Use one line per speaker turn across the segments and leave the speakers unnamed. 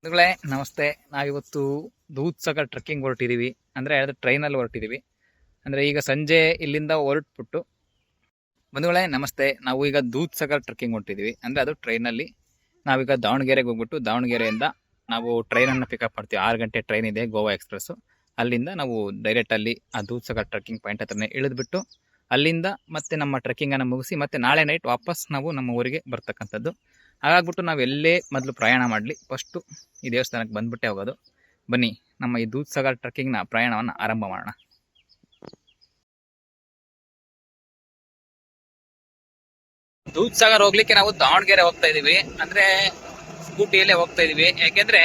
ಬಂಧುಗಳೇ ನಮಸ್ತೆ. ನಾವಿವತ್ತು ದೂದ್ಸಾಗರ್ ಟ್ರೆಕ್ಕಿಂಗ್ ಹೊರಟಿದ್ದೀವಿ. ಅಂದರೆ ಅದು ಟ್ರೈನಲ್ಲಿ ಹೊರಟಿದ್ದೀವಿ. ಅಂದರೆ ಈಗ ಸಂಜೆ ಇಲ್ಲಿಂದ ಹೊರಟ್ಬಿಟ್ಟು ಬಂಧುಗಳೇ ನಮಸ್ತೆ, ನಾವು ಈಗ ದೂದ್ಸಾಗರ್ ಟ್ರೆಕ್ಕಿಂಗ್ ಹೊರಟಿದ್ದೀವಿ. ಅಂದರೆ ಅದು ಟ್ರೈನಲ್ಲಿ. ನಾವೀಗ ದಾವಣಗೆರೆಗೆ ಹೋಗ್ಬಿಟ್ಟು ದಾವಣಗೆರೆಯಿಂದ ನಾವು ಟ್ರೈನನ್ನು ಪಿಕಪ್ ಮಾಡ್ತೀವಿ. 6 ಗಂಟೆ ಟ್ರೈನ್ ಇದೆ, ಗೋವಾ ಎಕ್ಸ್ಪ್ರೆಸ್ಸು. ಅಲ್ಲಿಂದ ನಾವು ಡೈರೆಕ್ಟಲ್ಲಿ ಆ ದೂದ್ಸಾಗರ್ ಟ್ರೆಕ್ಕಿಂಗ್ ಪಾಯಿಂಟ್ ಹತ್ರನೇ ಇಳಿದ್ಬಿಟ್ಟು ಅಲ್ಲಿಂದ ಮತ್ತೆ ನಮ್ಮ ಟ್ರೆಕ್ಕಿಂಗನ್ನು ಮುಗಿಸಿ ಮತ್ತೆ ನಾಳೆ ನೈಟ್ ವಾಪಸ್ ನಾವು ನಮ್ಮ ಊರಿಗೆ ಬರ್ತಕ್ಕಂಥದ್ದು. ಹಾಗಾಗ್ಬಿಟ್ಟು ನಾವು ಎಲ್ಲೇ ಮೊದಲು ಪ್ರಯಾಣ ಮಾಡಲಿ ಫಸ್ಟು ಈ ದೇವಸ್ಥಾನಕ್ಕೆ ಬಂದ್ಬಿಟ್ಟೆ ಹೋಗೋದು. ಬನ್ನಿ ನಮ್ಮ ಈ ದೂದ್ಸಾಗರ್ ಟ್ರೆಕ್ಕಿಂಗ್ನ ಪ್ರಯಾಣವನ್ನು ಆರಂಭ ಮಾಡೋಣ. ದೂದ್ಸಾಗರ್ ಹೋಗ್ಲಿಕ್ಕೆ ನಾವು ದಾವಣಗೆರೆ ಹೋಗ್ತಾ ಇದೀವಿ. ಅಂದ್ರೆ ಸ್ಕೂಟಿಯಲ್ಲೇ ಹೋಗ್ತಾ ಇದೀವಿ. ಯಾಕೆಂದ್ರೆ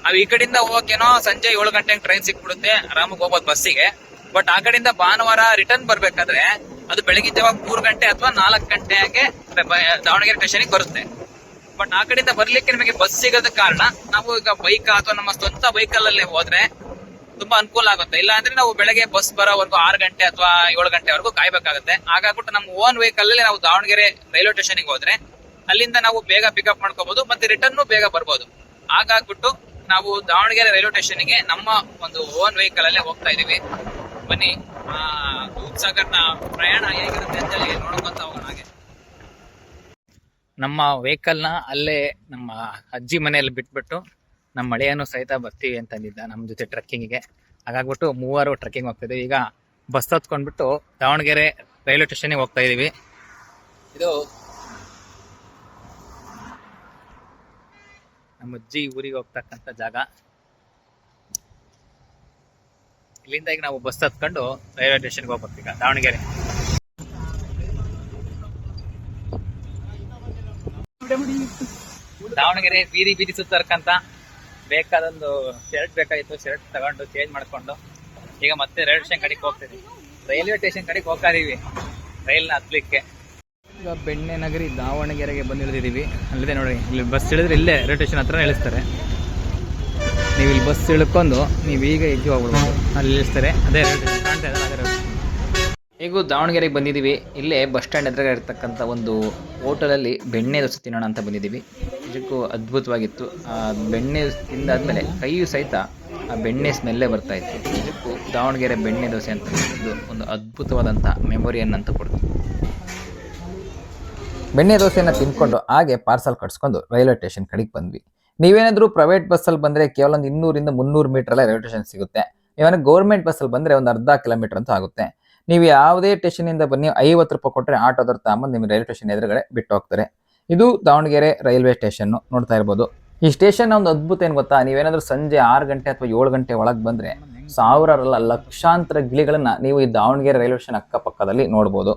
ನಾವು ಈ ಕಡೆಯಿಂದ ಹೋಗಕ್ಕೇನೋ ಸಂಜೆ 7 ಗಂಟೆಗೆ ಟ್ರೈನ್ ಸಿಕ್ಬಿಡುತ್ತೆ, ಆರಾಮಾಗಿ ಹೋಗ್ಬೋದು ಬಸ್ಸಿಗೆ. ಬಟ್ ಆ ಕಡೆಯಿಂದ ಭಾನುವಾರ ರಿಟರ್ನ್ ಬರ್ಬೇಕಾದ್ರೆ ಅದು ಬೆಳಗಿನ ಜಾವ 3 ಗಂಟೆ ಅಥವಾ 4 ಗಂಟೆಗೆ ದಾವಣಗೆರೆ ಸ್ಟೇಷನ್ಗೆ ಬರುತ್ತೆ. ಬಟ್ ಆ ಕಡೆಯಿಂದ ಬರ್ಲಿಕ್ಕೆ ನಮಗೆ ಬಸ್ ಸಿಗೋದ ಕಾರಣ ನಾವು ಈಗ ಬೈಕ್ ಅಥವಾ ನಮ್ಮ ಸ್ವಂತ ವೆಹಿಕಲ್ ಹೋದ್ರೆ ತುಂಬಾ ಅನುಕೂಲ ಆಗುತ್ತೆ. ಇಲ್ಲ ಅಂದ್ರೆ ನಾವು ಬೆಳಗ್ಗೆ ಬಸ್ ಬರೋವರೆಗೂ 6 ಗಂಟೆ ಅಥವಾ 7 ಗಂಟೆವರೆಗೂ ಕಾಯ್ಬೇಕಾಗುತ್ತೆ. ಹಾಗಾಗ್ಬಿಟ್ಟು ನಮ್ಮ ಓನ್ ವೆಹಿಕಲ್ ಅಲ್ಲಿ ನಾವು ದಾವಣಗೆರೆ ರೈಲ್ವೆ ಸ್ಟೇಷನ್ಗೆ ಹೋದ್ರೆ ಅಲ್ಲಿಂದ ನಾವು ಬೇಗ ಪಿಕಪ್ ಮಾಡ್ಕೋಬಹುದು, ಮತ್ತೆ ರಿಟರ್ನ್ ಬೇಗ ಬರ್ಬೋದು. ಹಾಗಾಗ್ಬಿಟ್ಟು ನಾವು ದಾವಣಗೆರೆ ರೈಲ್ವೆ ಸ್ಟೇಷನ್ಗೆ ನಮ್ಮ ಒಂದು ಓನ್ ವೆಹಿಕಲ್ ಅಲ್ಲೇ ಹೋಗ್ತಾ ಇದೀವಿ. ಬನ್ನಿ ದೂದ್ಸಾಗರ್ನ ಪ್ರಯಾಣ ಹೇಗಿರುತ್ತೆ ಅಂತ ಹೇಳಿ ನೋಡ್ಕೊಂತ ಹೋಗೋಣ. ಹಾಗೆ ನಮ್ಮ ವೆಹಿಕಲ್ನ ಅಲ್ಲೇ ನಮ್ಮ ಅಜ್ಜಿ ಮನೆಯಲ್ಲಿ ಬಿಟ್ಬಿಟ್ಟು ನಮ್ಮ ಮಳೆಯನ್ನು ಸಹಿತ ಬರ್ತೀವಿ ಅಂತಂದಿದ್ದ ನಮ್ಮ ಜೊತೆ ಟ್ರೆಕ್ಕಿಂಗಿಗೆ. ಹಾಗಾಗ್ಬಿಟ್ಟು ಮೂವರು ಟ್ರೆಕ್ಕಿಂಗ್ ಹೋಗ್ತಿದ್ವಿ. ಈಗ ಬಸ್ ಹತ್ಕೊಂಡ್ಬಿಟ್ಟು ದಾವಣಗೆರೆ ರೈಲ್ವೆ ಸ್ಟೇಷನ್ಗೆ ಹೋಗ್ತಾ ಇದೀವಿ. ಇದು ನಮ್ಮ ಅಜ್ಜಿ ಊರಿಗೆ ಹೋಗ್ತಕ್ಕಂಥ ಜಾಗ. ಇಲ್ಲಿಂದ ಈಗ ನಾವು ಬಸ್ ಹತ್ಕೊಂಡು ರೈಲ್ವೆ ಸ್ಟೇಷನ್ಗೆ ಹೋಗ್ಬೇಕು. ಈಗ ದಾವಣಗೆರೆ ಬೀದಿ ಬೀದಿ ಸುತ್ತರ್ಕಂತ ಬೇಕಾದೊಂದು ಶರ್ಟ್ ಬೇಕಾಗಿತ್ತು. ಶರ್ಟ್ ತಗೊಂಡು ಚೇಂಜ್ ಮಾಡ್ಕೊಂಡು ಈಗ ಮತ್ತೆ ರೈಲ್ವೆ ಸ್ಟೇಷನ್ ಕಡೆಗೆ ಹೋಗ್ತೀವಿ. ರೈಲ್ವೆ ಸ್ಟೇಷನ್ ಕಡೆಗೆ ಹೋಗ್ತಾ ಇದೀವಿ ರೈಲ್ನ ಹತ್ಲಿಕ್ಕೆ. ಈಗ ಬೆಣ್ಣೆ ನಗರಿ ದಾವಣಗೆರೆಗೆ ಬಂದು ಇಳಿದಿದ್ದೀವಿ. ಅಲ್ಲಿದೆ ನೋಡಿ, ಇಲ್ಲಿ ಬಸ್ ಇಳಿದ್ರೆ ಇಲ್ಲೇ ರೈಲ್ವೆ ಸ್ಟೇಷನ್ ಹತ್ರ ಇಳಿಸ್ತಾರೆ. ನೀವು ಇಲ್ಲಿ ಬಸ್ ಇಳ್ಕೊಂಡು ನೀವು ಈಗ ಎದ್ದು ಹೋಗ್ಬಿಡ್ಬೋದು, ಅಲ್ಲಿ ಇಳಿಸ್ತಾರೆ. ಅದೇ ರೈಲ್ವೆ ಸ್ಟೇಷನ್ ಕಾಣ್ತಾ ಇದೆ, ಅದೇ ರೈಲ್ವೆ ಸ್ಟೇಷನ್. ಈಗ ದಾವಣಗೆರೆಗೆ ಬಂದಿದ್ದೀವಿ. ಇಲ್ಲೇ ಬಸ್ ಸ್ಟ್ಯಾಂಡ್ ಎದುರುಗಡೆ ಇರ್ತಕ್ಕಂಥ ಒಂದು ಹೋಟೆಲಲ್ಲಿ ಬೆಣ್ಣೆ ದೋಸೆ ತಿನ್ನೋಣ ಅಂತ ಬಂದಿದ್ದೀವಿ. ನಿಜಕ್ಕೂ ಅದ್ಭುತವಾಗಿತ್ತು. ಆ ಬೆಣ್ಣೆ ತಿಂದಾದ್ಮೇಲೆ ಕೈಯು ಸಹಿತ ಆ ಬೆಣ್ಣೆ ಸ್ಮೆಲ್ಲೇ ಬರ್ತಾ ಇತ್ತು. ನಿಜಕ್ಕೂ ದಾವಣಗೆರೆ ಬೆಣ್ಣೆ ದೋಸೆ ಅಂತ ಒಂದು ಅದ್ಭುತವಾದಂಥ ಮೆಮೊರಿಯನ್ನಂತ ಕೊಡ್ತು. ಬೆಣ್ಣೆ ದೋಸೆಯನ್ನು ತಿನ್ಕೊಂಡು ಹಾಗೆ ಪಾರ್ಸಲ್ ಕಟ್ಸ್ಕೊಂಡು ರೈಲ್ವೆ ಸ್ಟೇಷನ್ ಕಡೆಗೆ ಬಂದ್ವಿ. ನೀವೇನಾದರೂ ಪ್ರೈವೇಟ್ ಬಸ್ಸಲ್ಲಿ ಬಂದರೆ ಕೇವಲ ಒಂದು 200 ಇಂದ 300 ಮೀಟರಲ್ಲೇ ರೈಲ್ವೆ ಸ್ಟೇಷನ್ ಸಿಗುತ್ತೆ. ನೀವೇನಾದ್ರು ಗೌರ್ಮೆಂಟ್ ಬಸ್ಸಲ್ಲಿ ಬಂದರೆ ಒಂದು ಅರ್ಧ ಕಿಲೋಮೀಟರ್ ಅಂತೂ ಆಗುತ್ತೆ. ನೀವು ಯಾವುದೇ ಸ್ಟೇಷನಿಂದ ಬನ್ನಿ 50 ರೂಪಾಯಿ ಕೊಟ್ಟರೆ ಆಟೋದವ್ರು ತಗೊಂಬಂದು ನಿಮ್ಮ ರೈಲ್ವೆ ಸ್ಟೇಷನ್ ಎದುರುಗಡೆ ಬಿಟ್ಟು ಹೋಗ್ತಾರೆ. ಇದು ದಾವಣಗೆರೆ ರೈಲ್ವೆ ಸ್ಟೇಷನ್ ನೋಡ್ತಾ ಇರ್ಬೋದು. ಈ ಸ್ಟೇಷನ್ ಒಂದು ಅದ್ಭುತ ಏನು ಗೊತ್ತಾ, ನೀವೇನಾದ್ರೂ ಸಂಜೆ 6 ಗಂಟೆ ಅಥವಾ 7 ಗಂಟೆ ಒಳಗೆ ಬಂದರೆ ಸಾವಿರಾರಲ್ಲ ಲಕ್ಷಾಂತರ ಗಿಳಿಗಳನ್ನ ನೀವು ಈ ದಾವಣಗೆರೆ ರೈಲ್ವೆ ಸ್ಟೇಷನ್ ಅಕ್ಕಪಕ್ಕದಲ್ಲಿ ನೋಡ್ಬೋದು.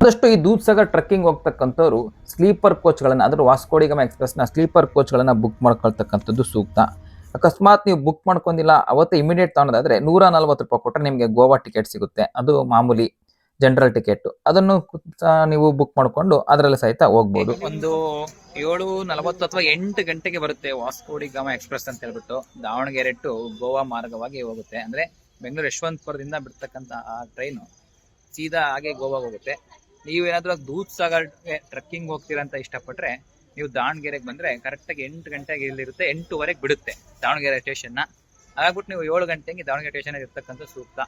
ಆದಷ್ಟು ಈ ದೂದ್ಸಾಗರ್ ಟ್ರೆಕ್ಕಿಂಗ್ ಹೋಗ್ತಕ್ಕಂಥವ್ರು ಸ್ಲೀಪರ್ ಕೋಚ್ಗಳನ್ನು, ಅದರ ವಾಸ್ಕೋ ಡಿ ಗಾಮಾ ಎಕ್ಸ್ಪ್ರೆಸ್ನ ಸ್ಲೀಪರ್ ಕೋಚ್ಗಳನ್ನು ಬುಕ್ ಮಾಡ್ಕೊಳ್ತಕ್ಕಂಥದ್ದು ಸೂಕ್ತ. ಅಕಸ್ಮಾತ್ ನೀವು ಬುಕ್ ಮಾಡ್ಕೊಂಡಿಲ್ಲ ಅವತ್ತು ಇಮಿಡಿಯೇಟ್ ತಗೊಳೋದಾದ್ರೆ 140 ರೂಪಾಯಿ ಕೊಟ್ಟರೆ ನಿಮಗೆ ಗೋವಾ ಟಿಕೆಟ್ ಸಿಗುತ್ತೆ. ಅದು ಮಾಮೂಲಿ ಜನರಲ್ ಟಿಕೆಟ್. ಅದನ್ನು ನೀವು ಬುಕ್ ಮಾಡ್ಕೊಂಡು ಅದರಲ್ಲಿ ಸಹಿತ ಹೋಗ್ಬೋದು. ಒಂದು 7:40 ಅಥವಾ 8 ಗಂಟೆಗೆ ಬರುತ್ತೆ ವಾಸ್ಕೋ ಡಿ ಗಾಮಾ ಎಕ್ಸ್ಪ್ರೆಸ್ ಅಂತ ಹೇಳ್ಬಿಟ್ಟು ದಾವಣಗೆರೆ ಟು ಗೋವಾ ಮಾರ್ಗವಾಗಿ ಹೋಗುತ್ತೆ. ಅಂದ್ರೆ ಬೆಂಗಳೂರು ಯಶವಂತಪುರದಿಂದ ಬಿಡ್ತಕ್ಕಂಥ ಆ ಟ್ರೈನು ಸೀದಾ ಹಾಗೆ ಗೋವಾ ಹೋಗುತ್ತೆ. ನೀವೇನಾದ್ರೂ ದೂದ್ಸಾಗರ್ ಟ್ರೆಕ್ಕಿಂಗ್ ಹೋಗ್ತೀರಾ ಅಂತ ಇಷ್ಟಪಟ್ರೆ ನೀವು ದಾವಣಗೆರೆಗೆ ಬಂದ್ರೆ ಕರೆಕ್ಟಾಗಿ 8 ಗಂಟೆಗೆ ಇಲ್ಲಿರುತ್ತೆ. 8:15 ಬಿಡುತ್ತೆ ದಾವಣಗೆರೆ ಸ್ಟೇಷನ್ನ. ಹಾಗಾಗ್ಬಿಟ್ಟು ನೀವು 7 ಗಂಟೆಗೆ ದಾವಣಗೆರೆ ಸ್ಟೇಷನ್ ಇರ್ತಕ್ಕಂಥ ಸೂಕ್ತ.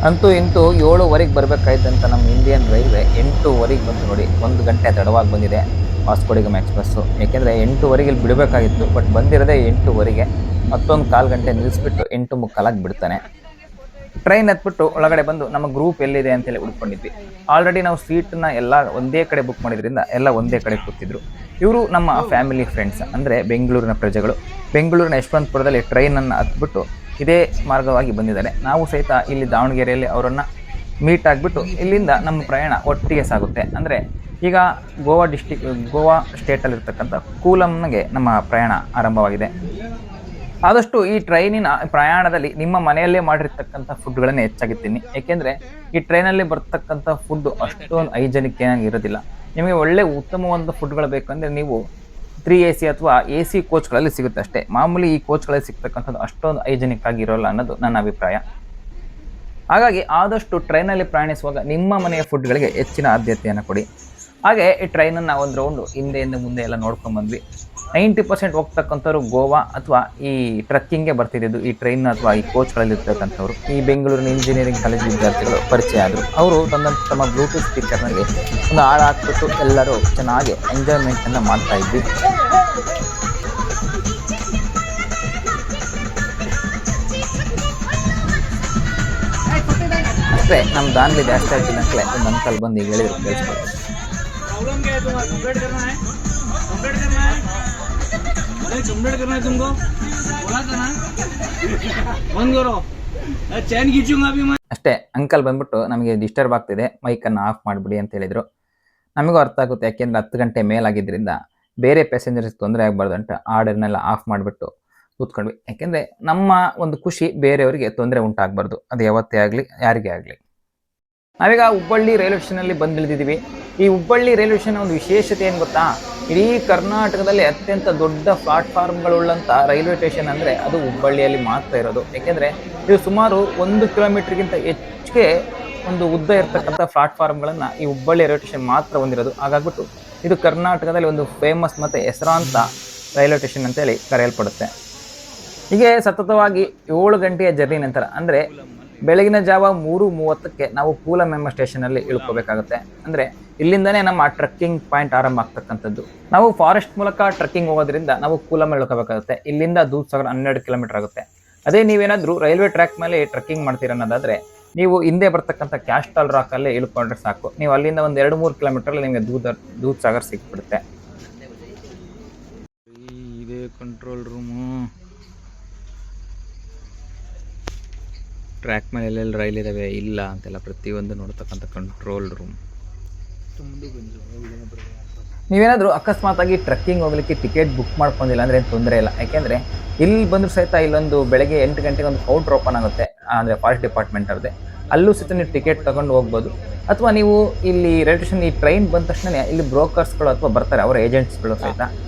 ಅಂತೂ ಇಂತೂ 7:15 ಬರಬೇಕಾಯ್ತಂತ ನಮ್ಮ ಇಂಡಿಯನ್ ರೈಲ್ವೆ 8:15 ಬಂತು ನೋಡಿ. 1 ಗಂಟೆ ತಡವಾಗಿ ಬಂದಿದೆ ವಾಸ್ಕೋ ಡಿ ಗಾಮಾ ಎಕ್ಸ್ಪ್ರೆಸ್ಸು. ಯಾಕೆಂದರೆ 8:15 ಇಲ್ಲಿ ಬಿಡಬೇಕಾಗಿತ್ತು, ಬಟ್ ಬಂದಿರೋದೇ 8:15. ಮತ್ತೊಂದು 1/4 ಗಂಟೆ ನಿಲ್ಲಿಸ್ಬಿಟ್ಟು 8:45 ಬಿಡ್ತಾನೆ. ಟ್ರೈನ್ ಹತ್ಬಿಟ್ಟು ಒಳಗಡೆ ಬಂದು ನಮ್ಮ ಗ್ರೂಪ್ ಎಲ್ಲಿದೆ ಅಂತೇಳಿ ಹುಡ್ಕೊಂಡಿದ್ವಿ. ಆಲ್ರೆಡಿ ನಾವು ಸೀಟನ್ನ ಎಲ್ಲ ಒಂದೇ ಕಡೆ ಬುಕ್ ಮಾಡಿದ್ರಿಂದ ಎಲ್ಲ ಒಂದೇ ಕಡೆ ಕೂತಿದ್ರು. ಇವರು ನಮ್ಮ ಫ್ಯಾಮಿಲಿ ಫ್ರೆಂಡ್ಸ್, ಅಂದರೆ ಬೆಂಗಳೂರಿನ ಪ್ರಜೆಗಳು. ಬೆಂಗಳೂರಿನ ಯಶವಂತಪುರದಲ್ಲಿ ಟ್ರೈನನ್ನು ಹತ್ಬಿಟ್ಟು ಇದೇ ಮಾರ್ಗವಾಗಿ ಬಂದಿದ್ದಾರೆ. ನಾವು ಸಹಿತ ಇಲ್ಲಿ ದಾವಣಗೆರೆಯಲ್ಲಿ ಅವರನ್ನು ಮೀಟ್ ಆಗಿಬಿಟ್ಟು ಇಲ್ಲಿಂದ ನಮ್ಮ ಪ್ರಯಾಣ ಒಟ್ಟಿಗೆ ಸಾಗುತ್ತೆ. ಅಂದರೆ ಈಗ ಗೋವಾ ಸ್ಟೇಟಲ್ಲಿರ್ತಕ್ಕಂಥ ಕೂಲಂಗೆ ನಮ್ಮ ಪ್ರಯಾಣ ಆರಂಭವಾಗಿದೆ. ಆದಷ್ಟು ಈ ಟ್ರೈನಿನ ಪ್ರಯಾಣದಲ್ಲಿ ನಿಮ್ಮ ಮನೆಯಲ್ಲೇ ಮಾಡಿರ್ತಕ್ಕಂಥ ಫುಡ್ಗಳನ್ನೇ ಹೆಚ್ಚಾಗಿ ತಿನ್ನಿ. ಏಕೆಂದರೆ ಈ ಟ್ರೈನಲ್ಲಿ ಬರ್ತಕ್ಕಂಥ ಫುಡ್ ಅಷ್ಟೊಂದು ಹೈಜೆನಿಕ್ ಏನಾಗಿ ಇರೋದಿಲ್ಲ. ನಿಮಗೆ ಒಳ್ಳೆ ಉತ್ತಮವಾದ ಫುಡ್ಗಳು ಬೇಕಂದರೆ ನೀವು 3AC ಅಥವಾ AC ಕೋಚ್ಗಳಲ್ಲಿ ಸಿಗುತ್ತೆ ಅಷ್ಟೇ. ಮಾಮೂಲಿ ಈ ಕೋಚ್ಗಳಲ್ಲಿ ಸಿಗ್ತಕ್ಕಂಥದ್ದು ಅಷ್ಟೊಂದು ಹೈಜೆನಿಕ್ ಆಗಿ ಇರೋಲ್ಲ ಅನ್ನೋದು ನನ್ನ ಅಭಿಪ್ರಾಯ. ಹಾಗಾಗಿ ಆದಷ್ಟು ಟ್ರೈನಲ್ಲಿ ಪ್ರಯಾಣಿಸುವಾಗ ನಿಮ್ಮ ಮನೆಯ ಫುಡ್ಗಳಿಗೆ ಹೆಚ್ಚಿನ ಆದ್ಯತೆಯನ್ನು ಕೊಡಿ. ಹಾಗೆ ಈ ಟ್ರೈನನ್ನು ಒಂದು ರೌಂಡು ಹಿಂದೆ ಮುಂದೆ ಎಲ್ಲ ನೋಡ್ಕೊಂಡು ಬಂದ್ವಿ. 90% ಹೋಗ್ತಕ್ಕಂಥವ್ರು ಗೋವಾ ಅಥವಾ ಈ ಟ್ರಕ್ಕಿಂಗ್ಗೆ ಬರ್ತಿದ್ದು ಈ ಟ್ರೈನ್ ಅಥವಾ ಈ ಕೋಚ್ಗಳಲ್ಲಿ ಇರ್ತಕ್ಕಂಥವ್ರು ಈ ಬೆಂಗಳೂರಿನ ಇಂಜಿನಿಯರಿಂಗ್ ಕಾಲೇಜ್ ವಿದ್ಯಾರ್ಥಿಗಳು ಪರಿಚಯ ಆದರು. ಅವರು ತಮ್ಮ ಬ್ಲೂಟೂತ್ ಸ್ಪೀಕರ್ನಲ್ಲಿ ಒಂದು ಹಾಡು ಹಾಕ್ಬಿಟ್ಟು ಎಲ್ಲರೂ ಚೆನ್ನಾಗಿ ಎಂಜಾಯ್ಮೆಂಟನ್ನು ಮಾಡ್ತಾ ಇದ್ವಿ. ಅಷ್ಟೇ ನಮ್ಮ ದಾನ್ಲಿ ಜಾಸ್ತಿ ಆಗ್ತಿದ್ದಂತಲೇ ಒಂದು ಅಂಕಲ್ ಬಂದು ಈಗ ಹೇಳಿದ್ರು ಕೇಳಿಸ್ಕೊಳ್ತಾರೆ. ಅಷ್ಟೇ ಅಂಕಲ್ ಬಂದ್ಬಿಟ್ಟು ನಮಗೆ ಡಿಸ್ಟರ್ಬ್ ಆಗ್ತಿದೆ, ಮೈಕನ್ನು ಆಫ್ ಮಾಡಿಬಿಡಿ ಅಂತ ಹೇಳಿದ್ರು. ನಮಗೂ ಅರ್ಥ ಆಗುತ್ತೆ, ಯಾಕೆಂದ್ರೆ 10 ಗಂಟೆ ಮೇಲಾಗಿದ್ದರಿಂದ ಬೇರೆ ಪ್ಯಾಸೆಂಜರ್ಸ್ ತೊಂದರೆ ಆಗಬಾರ್ದು ಅಂತ ಹಾಡನ್ನೆಲ್ಲ ಆಫ್ ಮಾಡಿಬಿಟ್ಟು ಕೂತ್ಕೊಂಡ್ವಿ. ಯಾಕೆಂದರೆ ನಮ್ಮ ಒಂದು ಖುಷಿ ಬೇರೆಯವರಿಗೆ ತೊಂದರೆ ಉಂಟಾಗಬಾರ್ದು, ಅದು ಯಾವತ್ತೇ ಆಗಲಿ ಯಾರಿಗೇ ಆಗಲಿ. ನಾವೀಗ ಹುಬ್ಬಳ್ಳಿ ರೈಲ್ವೆ ಸ್ಟೇಷನಲ್ಲಿ ಬಂದು ಇಳಿದಿದ್ದೀವಿ. ಈ ಹುಬ್ಬಳ್ಳಿ ರೈಲ್ವೆ ಸ್ಟೇಷನ್ ಒಂದು ವಿಶೇಷತೆ ಏನು ಗೊತ್ತಾ, ಇಡೀ ಕರ್ನಾಟಕದಲ್ಲಿ ಅತ್ಯಂತ ದೊಡ್ಡ ಪ್ಲಾಟ್ಫಾರ್ಮ್ಗಳುಳ್ಳಂಥ ರೈಲ್ವೆ ಸ್ಟೇಷನ್ ಅಂದರೆ ಅದು ಹುಬ್ಬಳ್ಳಿಯಲ್ಲಿ ಮಾತ್ರ ಇರೋದು. ಏಕೆಂದರೆ ಇದು ಸುಮಾರು 1 ಕಿಲೋಮೀಟರ್ಗಿಂತ ಹೆಚ್ಚಿಗೆ ಒಂದು ಉದ್ದ ಇರತಕ್ಕಂಥ ಪ್ಲಾಟ್ಫಾರ್ಮ್ಗಳನ್ನು ಈ ಹುಬ್ಬಳ್ಳಿ ರೈಲ್ವೆ ಸ್ಟೇಷನ್ ಮಾತ್ರ ಹೊಂದಿರೋದು. ಹಾಗಾಗ್ಬಿಟ್ಟು ಇದು ಕರ್ನಾಟಕದಲ್ಲಿ ಒಂದು ಫೇಮಸ್ ಮತ್ತು ಹೆಸರಾಂತ ರೈಲ್ವೆ ಸ್ಟೇಷನ್ ಅಂತೇಳಿ ಕರೆಯಲ್ಪಡುತ್ತೆ. ಹೀಗೆ ಸತತವಾಗಿ 7 ಗಂಟೆಯ ಜರ್ನಿ ನಂತರ ಅಂದರೆ ಬೆಳಗಿನ ಜಾವ 3:30ಕ್ಕೆ ನಾವು ಕೂಲಂ ಎಂಬ ಸ್ಟೇಷನಲ್ಲಿ ಇಳ್ಕೋಬೇಕಾಗುತ್ತೆ. ಅಂದರೆ ಇಲ್ಲಿಂದನೇ ನಮ್ಮ ಟ್ರಕ್ಕಿಂಗ್ ಪಾಯಿಂಟ್ ಆರಂಭ ಆಗ್ತಕ್ಕಂಥದ್ದು. ನಾವು ಫಾರೆಸ್ಟ್ ಮೂಲಕ ಟ್ರಕ್ಕಿಂಗ್ ಹೋಗೋದ್ರಿಂದ ನಾವು ಕೂಲಂ ಇಳ್ಕೋಬೇಕಾಗುತ್ತೆ. ಇಲ್ಲಿಂದ ದೂಧಸಾಗರ್ 12 ಕಿಲೋಮೀಟರ್ ಆಗುತ್ತೆ. ಅದೇ ನೀವೇನಾದರೂ ರೈಲ್ವೆ ಟ್ರ್ಯಾಕ್ ಮೇಲೆ ಟ್ರಕ್ಕಿಂಗ್ ಮಾಡ್ತೀರ ಅನ್ನೋದಾದರೆ ನೀವು ಹಿಂದೆ ಬರ್ತಕ್ಕಂಥ ಕ್ಯಾಸ್ಟಲ್ ರಾಕಲ್ಲೇ ಇಳ್ಕೊಂಡ್ರೆ ಸಾಕು. ನೀವು ಅಲ್ಲಿಂದ ಒಂದು 2-3 ಕಿಲೋಮೀಟರಲ್ಲಿ ನಿಮಗೆ ದೂಧಸಾಗರ್ ಸಿಕ್ಬಿಡುತ್ತೆ. ಇದೇ ಕಂಟ್ರೋಲ್ ರೂಮು. ಟ್ರ್ಯಾಕ್ ಮೇಲೆ ಎಲ್ಲೆಲ್ಲಿ ರೈಲ್ ಇದ್ದಾವೆ ಇಲ್ಲ ಅಂತೆಲ್ಲ ಪ್ರತಿಯೊಂದು ನೋಡ್ತಕ್ಕಂಥ ಕಂಟ್ರೋಲ್ ರೂಮ್. ನೀವೇನಾದರೂ ಅಕಸ್ಮಾತಾಗಿ ಟ್ರಕ್ಕಿಂಗ್ ಹೋಗ್ಲಿಕ್ಕೆ ಟಿಕೆಟ್ ಬುಕ್ ಮಾಡ್ಕೊಂಡಿಲ್ಲ ಅಂದರೆ ಏನು ತೊಂದರೆ ಇಲ್ಲ. ಯಾಕೆಂದರೆ ಇಲ್ಲಿ ಬಂದರೂ ಸಹಿತ ಇಲ್ಲೊಂದು ಬೆಳಗ್ಗೆ 8 ಗಂಟೆಗೆ ಒಂದು ಕೌಂಟರ್ ಓಪನ್ ಆಗುತ್ತೆ, ಅಂದರೆ ಫಾರೆಸ್ಟ್ ಡಿಪಾರ್ಟ್ಮೆಂಟ್ ಅವ್ರದ್ದೇ. ಅಲ್ಲೂ ಸಹಿತ ನೀವು ಟಿಕೆಟ್ ತೊಗೊಂಡು ಹೋಗ್ಬೋದು. ಅಥವಾ ನೀವು ಇಲ್ಲಿ ರೈಲ್ವೆ ಸ್ಟೇಷನ್ ಈ ಟ್ರೈನ್ ಬಂದ ತಕ್ಷಣ ಇಲ್ಲಿ ಬ್ರೋಕರ್ಸ್ಗಳು ಅಥವಾ ಬರ್ತಾರೆ ಅವರ ಏಜೆಂಟ್ಸ್ಗಳು ಸಹಿತ,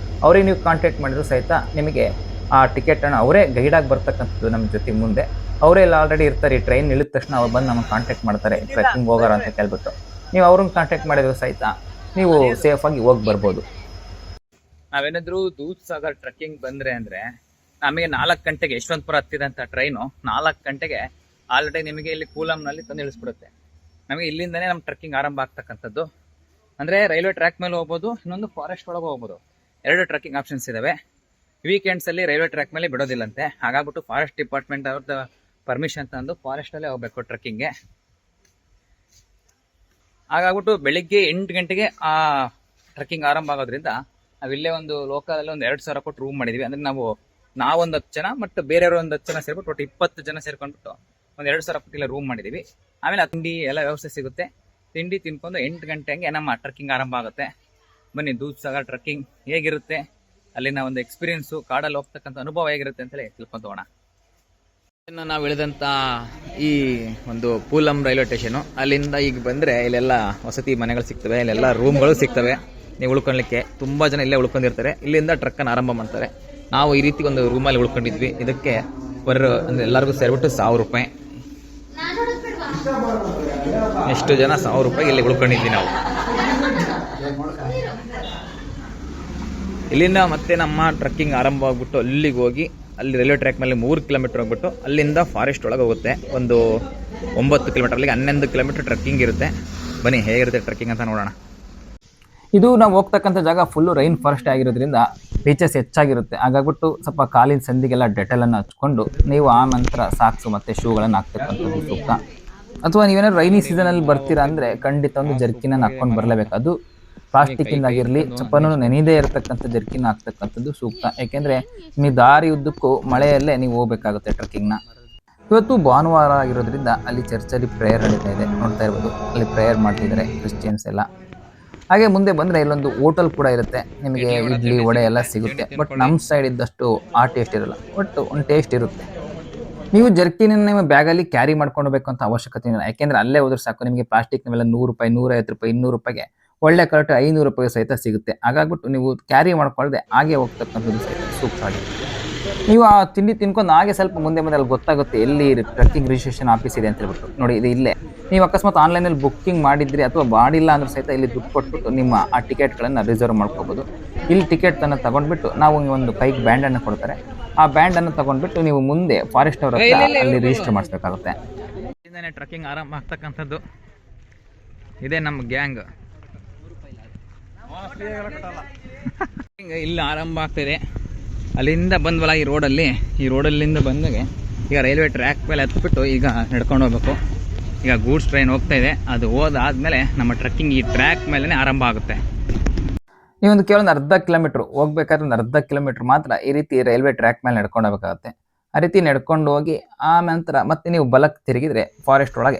ಅವ್ರಿಗೆ ನೀವು ಕಾಂಟ್ಯಾಕ್ಟ್ ಮಾಡಿದ್ರು ಸಹಿತ ನಿಮಗೆ ಆ ಟಿಕೆಟನ್ನು ಅವರೇ ಗೈಡಾಗಿ ಬರ್ತಕ್ಕಂಥದ್ದು ನಮ್ಮ ಜೊತೆ ಮುಂದೆ. ಅವರೇ ಎಲ್ಲ ಆಲ್ರೆಡಿ ಇರ್ತಾರೆ. ಈ ಟ್ರೈನ್ ಇಳಿದ ತಕ್ಷಣ ಅವ್ರು ಬಂದು ನಮಗೆ ಕಾಂಟ್ಯಾಕ್ಟ್ ಮಾಡ್ತಾರೆ, ಟ್ರೆಕ್ಕಿಂಗ್ ಹೋಗೋರು ಅಂತ ಕೇಳ್ಬಿಟ್ಟು. ನೀವು ಅವ್ರನ್ನ ಕಾಂಟ್ಯಾಕ್ಟ್ ಮಾಡಿದ್ರು ಸಹಿತ ನೀವು ಸೇಫಾಗಿ ಹೋಗಿ ಬರ್ಬೋದು. ನಾವೇನಾದರೂ ದೂಧಸಾಗರ್ ಟ್ರೆಕ್ಕಿಂಗ್ ಬಂದರೆ ಅಂದರೆ ನಮಗೆ 4 ಗಂಟೆಗೆ ಯಶವಂತಪುರ ಹತ್ತಿದಂಥ ಟ್ರೈನು 4 ಗಂಟೆಗೆ ಆಲ್ರೆಡಿ ನಿಮಗೆ ಇಲ್ಲಿ ಕೂಲಂನಲ್ಲಿ ತಂದು ಇಳಿಸ್ಬಿಡುತ್ತೆ. ನಮಗೆ ಇಲ್ಲಿಂದನೇ ನಮ್ಮ ಟ್ರೆಕ್ಕಿಂಗ್ ಆರಂಭ ಆಗ್ತಕ್ಕಂಥದ್ದು. ಅಂದರೆ ರೈಲ್ವೆ ಟ್ರ್ಯಾಕ್ ಮೇಲೆ ಹೋಗ್ಬೋದು, ಇನ್ನೊಂದು ಫಾರೆಸ್ಟ್ ಒಳಗೆ ಹೋಗ್ಬೋದು. 2 ಟ್ರೆಕ್ಕಿಂಗ್ ಆಪ್ಷನ್ಸ್ ಇದ್ದಾವೆ. ವೀಕೆಂಡ್ಸಲ್ಲಿ ರೈಲ್ವೆ ಟ್ರ್ಯಾಕ್ ಮೇಲೆ ಬಿಡೋದಿಲ್ಲಂತೆ. ಹಾಗಾಗ್ಬಿಟ್ಟು ಫಾರೆಸ್ಟ್ ಡಿಪಾರ್ಟ್ಮೆಂಟ್ ಅವ್ರದ್ದು ಪರ್ಮಿಷನ್ ತಂದು ಫಾರೆಸ್ಟಲ್ಲೇ ಹೋಗ್ಬೇಕು ಟ್ರೆಕ್ಕಿಂಗ್ಗೆ. ಹಾಗಾಗ್ಬಿಟ್ಟು ಬೆಳಿಗ್ಗೆ 8 ಗಂಟೆಗೆ ಆ ಟ್ರೆಕ್ಕಿಂಗ್ ಆರಂಭ ಆಗೋದ್ರಿಂದ ನಾವಿಲ್ಲೇ ಒಂದು ಲೋಕಲಲ್ಲಿ ಒಂದು 2,000 ಕೊಟ್ಟು ರೂಮ್ ಮಾಡಿದ್ವಿ. ಅಂದರೆ ನಾವೊಂದು 10 ಜನ ಮತ್ತು ಬೇರೆಯವರು ಒಂದು 10 ಜನ ಸೇರ್ಬಿಟ್ಟು ಒಟ್ಟು 20 ಜನ ಸೇರ್ಕೊಂಡ್ಬಿಟ್ಟು ಒಂದು 2,000 ಕೊಟ್ಟು ಇಲ್ಲ ರೂಮ್ ಮಾಡಿದ್ವಿ. ಆಮೇಲೆ ತಿಂಡಿ ಎಲ್ಲ ವ್ಯವಸ್ಥೆ ಸಿಗುತ್ತೆ. ತಿಂಡಿ ತಿನ್ಕೊಂಡು 8 ಗಂಟೆ ಹಂಗೆ ನಮ್ಮ ಟ್ರೆಕ್ಕಿಂಗ್ ಆರಂಭ ಆಗುತ್ತೆ. ಬನ್ನಿ ದೂಧಸಾಗರ್ ಟ್ರೆಕ್ಕಿಂಗ್ ಹೇಗಿರುತ್ತೆ, ಅಲ್ಲಿನ ಒಂದು ಎಕ್ಸ್ಪೀರಿಯನ್ಸು, ಕಾಡಲ್ಲಿ ಹೋಗ್ತಕ್ಕಂಥ ಅನುಭವ ಹೇಗಿರುತ್ತೆ ಅಂತೇಳಿ ತಿಳ್ಕೊಂಡೋಣ. ಇನ್ನು ನಾವು ಇಳಿದಂಥ ಈ ಒಂದು ಕೂಲಂ ರೈಲ್ವೆ ಸ್ಟೇಷನು, ಅಲ್ಲಿಂದ ಈಗ ಬಂದರೆ ಇಲ್ಲೆಲ್ಲ ವಸತಿ ಮನೆಗಳು ಸಿಗ್ತವೆ, ಇಲ್ಲೆಲ್ಲ ರೂಮ್ಗಳು ಸಿಗ್ತವೆ. ನೀವು ಉಳ್ಕೊಳ್ಲಿಕ್ಕೆ ತುಂಬ ಜನ ಇಲ್ಲೇ ಉಳ್ಕೊಂಡಿರ್ತಾರೆ. ಇಲ್ಲಿಂದ ಟ್ರಕ್ಕನ್ನು ಆರಂಭ ಮಾಡ್ತಾರೆ. ನಾವು ಈ ರೀತಿ ಒಂದು ರೂಮಲ್ಲಿ ಉಳ್ಕೊಂಡಿದ್ವಿ. ಇದಕ್ಕೆ ಅಂದರೆ ಎಲ್ಲರಿಗೂ ಸೇರಿಬಿಟ್ಟು 1,000 ರೂಪಾಯಿ. ಎಷ್ಟು ಜನ 1,000 ರೂಪಾಯಿ ಇಲ್ಲಿ ಉಳ್ಕೊಂಡಿದ್ವಿ ನಾವು. ಇಲ್ಲಿಂದ ಮತ್ತೆ ನಮ್ಮ ಟ್ರಕ್ಕಿಂಗ್ ಆರಂಭ ಆಗ್ಬಿಟ್ಟು ಅಲ್ಲಿಗೆ ಹೋಗಿ ಅಲ್ಲಿ ರೈಲ್ವೆ ಟ್ರ್ಯಾಕ್ ಮೇಲೆ 3 ಕಿಲೋಮೀಟರ್ ಹೋಗ್ಬಿಟ್ಟು ಅಲ್ಲಿಂದ ಫಾರೆಸ್ಟ್ ಒಳಗೆ ಹೋಗುತ್ತೆ. ಒಂದು 9 ಕಿಲೋಮೀಟರ್, ಅಲ್ಲಿಗೆ 11 ಕಿಲೋಮೀಟರ್ ಟ್ರಕ್ಕಿಂಗ್ ಇರುತ್ತೆ. ಬನ್ನಿ ಹೇಗಿರುತ್ತೆ ಟ್ರಕ್ಕಿಂಗ್ ಅಂತ ನೋಡೋಣ. ಇದು ನಾವು ಹೋಗ್ತಕ್ಕಂಥ ಜಾಗ ಫುಲ್ಲು ರೈನ್ ಫಾರೆಸ್ಟ್ ಆಗಿರೋದ್ರಿಂದ ರೀಚಸ್ ಹೆಚ್ಚಾಗಿರುತ್ತೆ. ಹಾಗಾಗ್ಬಿಟ್ಟು ಸ್ವಲ್ಪ ಕಾಲಿನ ಸಂದಿಗೆಲ್ಲ ಡೆಟಲನ್ನು ಹಚ್ಕೊಂಡು ನೀವು ಆ ನಂತರ ಸಾಕ್ಸು ಮತ್ತು ಶೂಗಳನ್ನು ಹಾಕ್ತಕ್ಕಂಥದ್ದು ಸೂಕ್ತ. ಅಥವಾ ನೀವೇನಾದ್ರು ರೈನಿ ಸೀಸನಲ್ಲಿ ಬರ್ತೀರಾ ಅಂದರೆ ಖಂಡಿತ ಒಂದು ಜರ್ಕಿನನ್ನು ಹಾಕ್ಕೊಂಡು ಬರಲೇಬೇಕು. ಅದು ಪ್ಲಾಸ್ಟಿಕ್ಕಿಂದಾಗಿರಲಿ, ಚಪ್ಪನೂ ನೆನೆಯದೇ ಇರತಕ್ಕಂಥ ಜರ್ಕಿನ ಹಾಕ್ತಕ್ಕಂಥದ್ದು ಸೂಕ್ತ. ಯಾಕೆಂದರೆ ನೀವು ದಾರಿ ಉದ್ದಕ್ಕೂ ಮಳೆಯಲ್ಲೇ ನೀವು ಹೋಗ್ಬೇಕಾಗುತ್ತೆ ಟ್ರೆಕ್ಕಿಂಗ್ನ. ಇವತ್ತು ಭಾನುವಾರ ಆಗಿರೋದ್ರಿಂದ ಅಲ್ಲಿ ಚರ್ಚಲ್ಲಿ ಪ್ರೇಯರ್ ನಡೀತಾ ಇದೆ, ನೋಡ್ತಾ ಇರ್ಬೋದು. ಅಲ್ಲಿ ಪ್ರೇಯರ್ ಮಾಡ್ತಿದ್ದಾರೆ ಕ್ರಿಶ್ಚಿಯನ್ಸ್ ಎಲ್ಲ. ಹಾಗೆ ಮುಂದೆ ಬಂದರೆ ಇಲ್ಲೊಂದು ಹೋಟೆಲ್ ಕೂಡ ಇರುತ್ತೆ. ನಿಮಗೆ ಇಡ್ಲಿ ವಡೆ ಎಲ್ಲ ಸಿಗುತ್ತೆ. ಬಟ್ ನಮ್ಮ ಸೈಡ್ ಇದ್ದಷ್ಟು ಆ ಟೇಸ್ಟ್ ಇರಲ್ಲ, ಬಟ್ ಒಂದು ಟೇಸ್ಟ್ ಇರುತ್ತೆ. ನೀವು ಜರ್ಕಿನನ್ನು ನಿಮ್ಮ ಬ್ಯಾಗಲ್ಲಿ ಕ್ಯಾರಿ ಮಾಡ್ಕೊಂಡು ಹೋಗಬೇಕು ಅಂತ ಅವಶ್ಯಕತೆ ಇಲ್ಲ. ಯಾಕೆಂದರೆ ಅಲ್ಲೇ ಹೋದ್ರೆ ಸಾಕು, ನಿಮಗೆ ಪ್ಲಾಸ್ಟಿಕ್ನವೆಲ್ಲ 100 ರೂಪಾಯಿ, 150 ರೂಪಾಯಿ, 200 ರೂಪಾಯಿಗೆ ಒಳ್ಳೆ ಕರೆಕ್ಟ್ 500 ರೂಪಾಯಿ ಸಹಿತ ಸಿಗುತ್ತೆ. ಹಾಗಾಗ್ಬಿಟ್ಟು ನೀವು ಕ್ಯಾರಿ ಮಾಡ್ಕೊಳ್ಳದೆ ಹಾಗೆ ಹೋಗ್ತಕ್ಕಂಥದ್ದು ಸಹಿತ ಸೂಕ್ತವಾಗಿರುತ್ತೆ. ನೀವು ಆ ತಿಂಡಿ ತಿನ್ಕೊಂಡು ಹಾಗೆ ಸ್ವಲ್ಪ ಮುಂದೆ ಮುಂದೆ ಅಲ್ಲಿ ಗೊತ್ತಾಗುತ್ತೆ ಎಲ್ಲಿ ಟ್ರಕ್ಕಿಂಗ್ ರಿಜಿಸ್ಟ್ರೇಷನ್ ಆಫೀಸ್ ಇದೆ ಅಂತ ಹೇಳ್ಬಿಟ್ಟು. ನೋಡಿ ಇದು ಇಲ್ಲೇ. ನೀವು ಅಕಸ್ಮಾತ್ ಆನ್ಲೈನಲ್ಲಿ ಬುಕ್ಕಿಂಗ್ ಮಾಡಿದ್ರಿ ಅಥವಾ ಮಾಡಿಲ್ಲ ಅಂದ್ರೂ ಸಹಿತ ಇಲ್ಲಿ ದುಡ್ಡು ಕೊಟ್ಬಿಟ್ಟು ನಿಮ್ಮ ಆ ಟಿಕೆಟ್ಗಳನ್ನು ರಿಸರ್ವ್ ಮಾಡ್ಕೋಬೋದು. ಇಲ್ಲಿ ಟಿಕೆಟನ್ನು ತಗೊಂಡ್ಬಿಟ್ಟು ನಾವು ಒಂದು ಕೈಗೆ ಬ್ಯಾಂಡನ್ನು ಕೊಡ್ತಾರೆ. ಆ ಬ್ಯಾಂಡನ್ನು ತಗೊಂಡ್ಬಿಟ್ಟು ನೀವು ಮುಂದೆ ಫಾರೆಸ್ಟ್ ಅವ್ರ ಹತ್ರ ಅಲ್ಲಿ ರಿಜಿಸ್ಟರ್ ಮಾಡಿಸ್ಬೇಕಾಗುತ್ತೆ. ಇಲ್ಲಿಂದನೇ ಟ್ರಕ್ಕಿಂಗ್ ಆರಂಭ ಆಗ್ತಕ್ಕಂಥದ್ದು. ಇದೇ ನಮ್ಮ ಗ್ಯಾಂಗ್. ಇಲ್ಲಿ ಆರಂಭ ಆಗ್ತಿದೆ. ಅಲ್ಲಿಂದ ಬಂದ್ವಲ್ಲ ಈ ರೋಡಲ್ಲಿಂದ ಬಂದಾಗೆ ಈಗ ರೈಲ್ವೆ ಟ್ರ್ಯಾಕ್ ಮೇಲೆ ಹತ್ಬಿಟ್ಟು ಈಗ ನಡ್ಕೊಂಡು ಹೋಗ್ಬೇಕು. ಈಗ ಗೂಡ್ಸ್ ಟ್ರೈನ್ ಹೋಗ್ತಾ ಇದೆ. ಅದು ಹೋದಾದ್ಮೇಲೆ ನಮ್ಮ ಟ್ರಕ್ಕಿಂಗ್ ಈ ಟ್ರ್ಯಾಕ್ ಮೇಲೇ ಆರಂಭ ಆಗುತ್ತೆ. ನೀವೊಂದು ಕೇವಲ ಒಂದು ಅರ್ಧ ಕಿಲೋಮೀಟ್ರ್ ಹೋಗ್ಬೇಕಾದ್ರೆ ಒಂದು ಅರ್ಧ ಕಿಲೋಮೀಟ್ರ್ ಮಾತ್ರ ಈ ರೀತಿ ರೈಲ್ವೆ ಟ್ರ್ಯಾಕ್ ಮೇಲೆ ನಡ್ಕೊಂಡು ಹೋಗ್ಬೇಕಾಗುತ್ತೆ. ಆ ರೀತಿ ನಡ್ಕೊಂಡು ಹೋಗಿ ಆ ನಂತರ ಮತ್ತೆ ನೀವು ಬಲಕ್ಕೆ ತಿರುಗಿದ್ರೆ ಫಾರೆಸ್ಟ್ ಒಳಗೆ